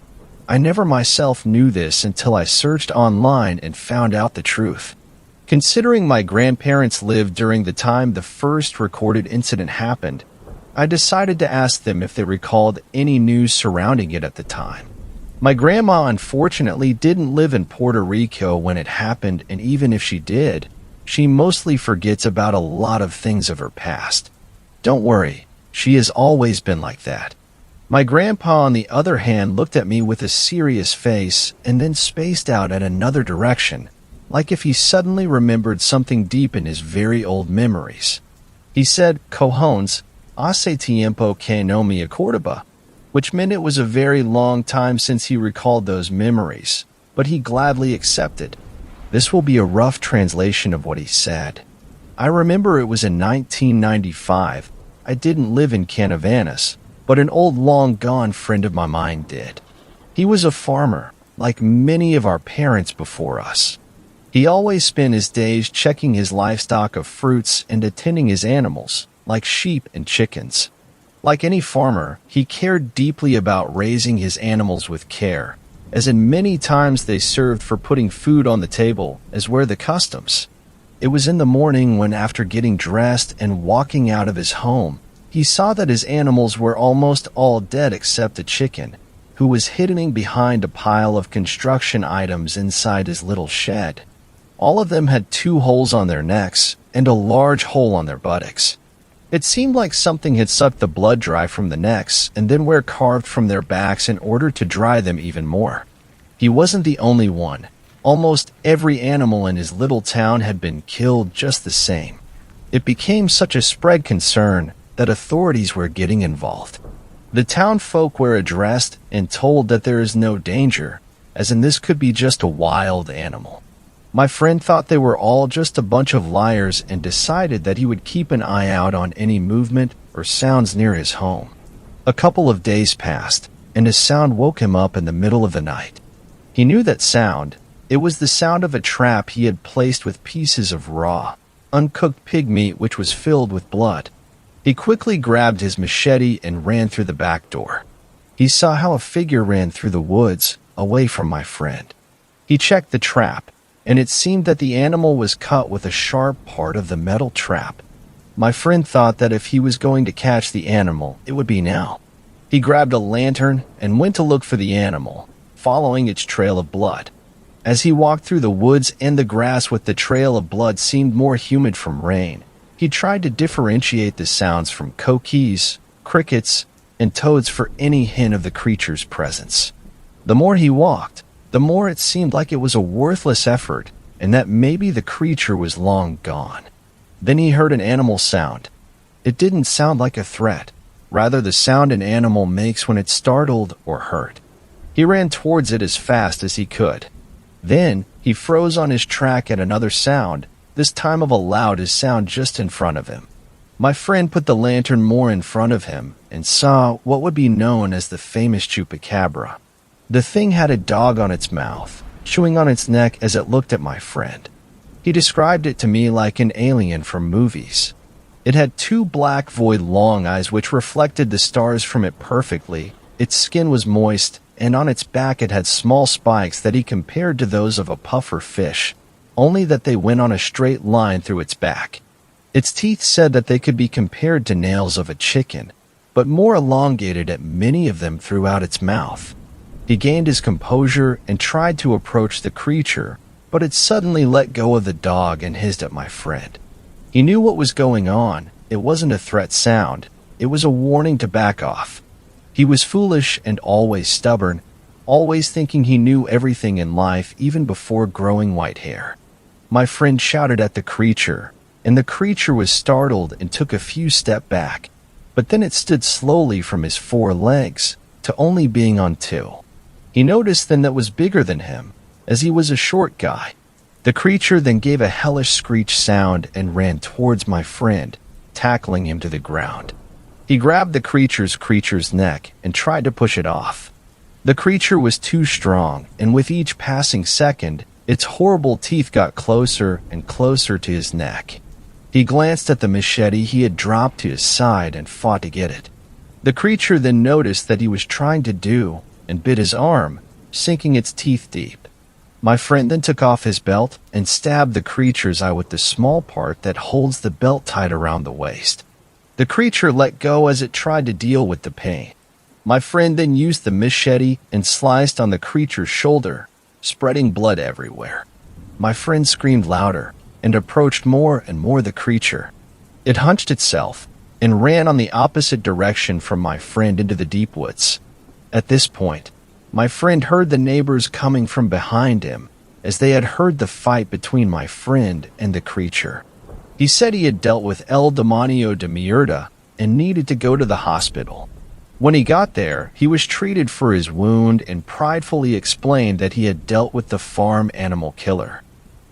S1: I never myself knew this until I searched online and found out the truth. Considering my grandparents lived during the time the first recorded incident happened, I decided to ask them if they recalled any news surrounding it at the time. My grandma unfortunately didn't live in Puerto Rico when it happened, and even if she did, she mostly forgets about a lot of things of her past. Don't worry, she has always been like that. My grandpa, on the other hand, looked at me with a serious face and then spaced out at another direction, like if he suddenly remembered something deep in his very old memories. He said, "Cojones, hace tiempo que no me acordaba," which meant it was a very long time since he recalled those memories, but he gladly accepted. This will be a rough translation of what he said. I remember it was in 1995. I didn't live in Canavanas, but an old long-gone friend of mine did. He was a farmer, like many of our parents before us. He always spent his days checking his livestock of fruits and attending his animals, like sheep and chickens. Like any farmer, he cared deeply about raising his animals with care, as in many times they served for putting food on the table, as were the customs. It was in the morning when, after getting dressed and walking out of his home, he saw that his animals were almost all dead except a chicken, who was hidden behind a pile of construction items inside his little shed. All of them had 2 holes on their necks and a large hole on their buttocks. It seemed like something had sucked the blood dry from the necks and then were carved from their backs in order to dry them even more. He wasn't the only one. Almost every animal in his little town had been killed just the same. It became such a spread concern that authorities were getting involved. The town folk were addressed and told that there is no danger, as in this could be just a wild animal. My friend thought they were all just a bunch of liars and decided that he would keep an eye out on any movement or sounds near his home. A couple of days passed, and a sound woke him up in the middle of the night. He knew that sound. It was the sound of a trap he had placed with pieces of raw, uncooked pig meat which was filled with blood. He quickly grabbed his machete and ran through the back door. He saw how a figure ran through the woods, away from my friend. He checked the trap, and it seemed that the animal was cut with a sharp part of the metal trap. My friend thought that if he was going to catch the animal, it would be now. He grabbed a lantern and went to look for the animal, following its trail of blood. As he walked through the woods and the grass with the trail of blood seemed more humid from rain, he tried to differentiate the sounds from coquis, crickets, and toads for any hint of the creature's presence. The more he walked, the more it seemed like it was a worthless effort and that maybe the creature was long gone. Then he heard an animal sound. It didn't sound like a threat, rather the sound an animal makes when it's startled or hurt. He ran towards it as fast as he could. Then he froze on his track at another sound, this time of a loud sound just in front of him. My friend put the lantern more in front of him and saw what would be known as the famous chupacabra. The thing had a dog on its mouth, chewing on its neck as it looked at my friend. He described it to me like an alien from movies. It had two black void long eyes which reflected the stars from it perfectly. Its skin was moist, and on its back it had small spikes that he compared to those of a puffer fish, only that they went on a straight line through its back. Its teeth said that they could be compared to nails of a chicken, but more elongated at many of them throughout its mouth. He gained his composure and tried to approach the creature, but it suddenly let go of the dog and hissed at my friend. He knew what was going on. It wasn't a threat sound. It was a warning to back off. He was foolish and always stubborn, always thinking he knew everything in life even before growing white hair. My friend shouted at the creature, and the creature was startled and took a few steps back, but then it stood slowly from his 4 legs to only being on 2. He noticed then that was bigger than him, as he was a short guy. The creature then gave a hellish screech sound and ran towards my friend, tackling him to the ground. He grabbed the creature's neck and tried to push it off. The creature was too strong, and with each passing second, its horrible teeth got closer and closer to his neck. He glanced at the machete he had dropped to his side and fought to get it. The creature then noticed that he was trying to do and bit his arm, sinking its teeth deep. My friend then took off his belt and stabbed the creature's eye with the small part that holds the belt tied around the waist. The creature let go as it tried to deal with the pain. My friend then used the machete and sliced on the creature's shoulder, spreading blood everywhere. My friend screamed louder and approached more and more the creature. It hunched itself and ran on the opposite direction from my friend into the deep woods. At this point, my friend heard the neighbors coming from behind him, as they had heard the fight between my friend and the creature. He said he had dealt with El Demonio de Mierda and needed to go to the hospital. When he got there, he was treated for his wound and pridefully explained that he had dealt with the farm animal killer.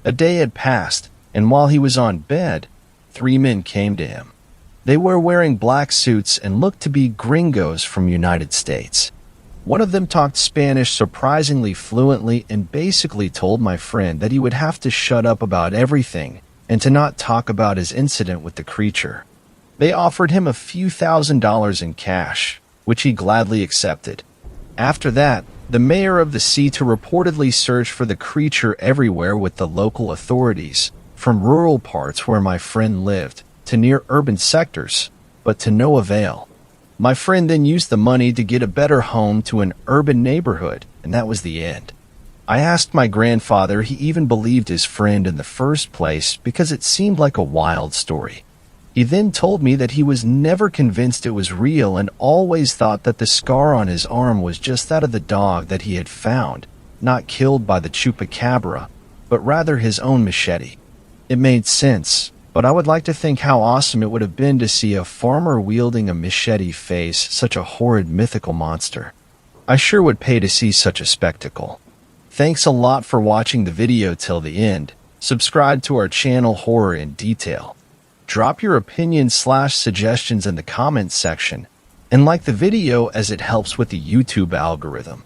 S1: A day had passed, and while he was on bed, 3 men came to him. They were wearing black suits and looked to be gringos from United States. One of them talked Spanish surprisingly fluently and basically told my friend that he would have to shut up about everything and to not talk about his incident with the creature. They offered him a few $1,000s in cash, which he gladly accepted. After that, the mayor of the city reportedly searched for the creature everywhere with the local authorities, from rural parts where my friend lived to near urban sectors, but to no avail. My friend then used the money to get a better home to an urban neighborhood, and that was the end. I asked my grandfather he even believed his friend in the first place because it seemed like a wild story. He then told me that he was never convinced it was real and always thought that the scar on his arm was just that of the dog that he had found, not killed by the chupacabra, but rather his own machete. It made sense, but I would like to think how awesome it would have been to see a farmer wielding a machete face such a horrid mythical monster. I sure would pay to see such a spectacle. Thanks a lot for watching the video till the end. Subscribe to our channel Horror in Detail. Drop your opinions/suggestions in the comments section, and like the video as it helps with the YouTube algorithm.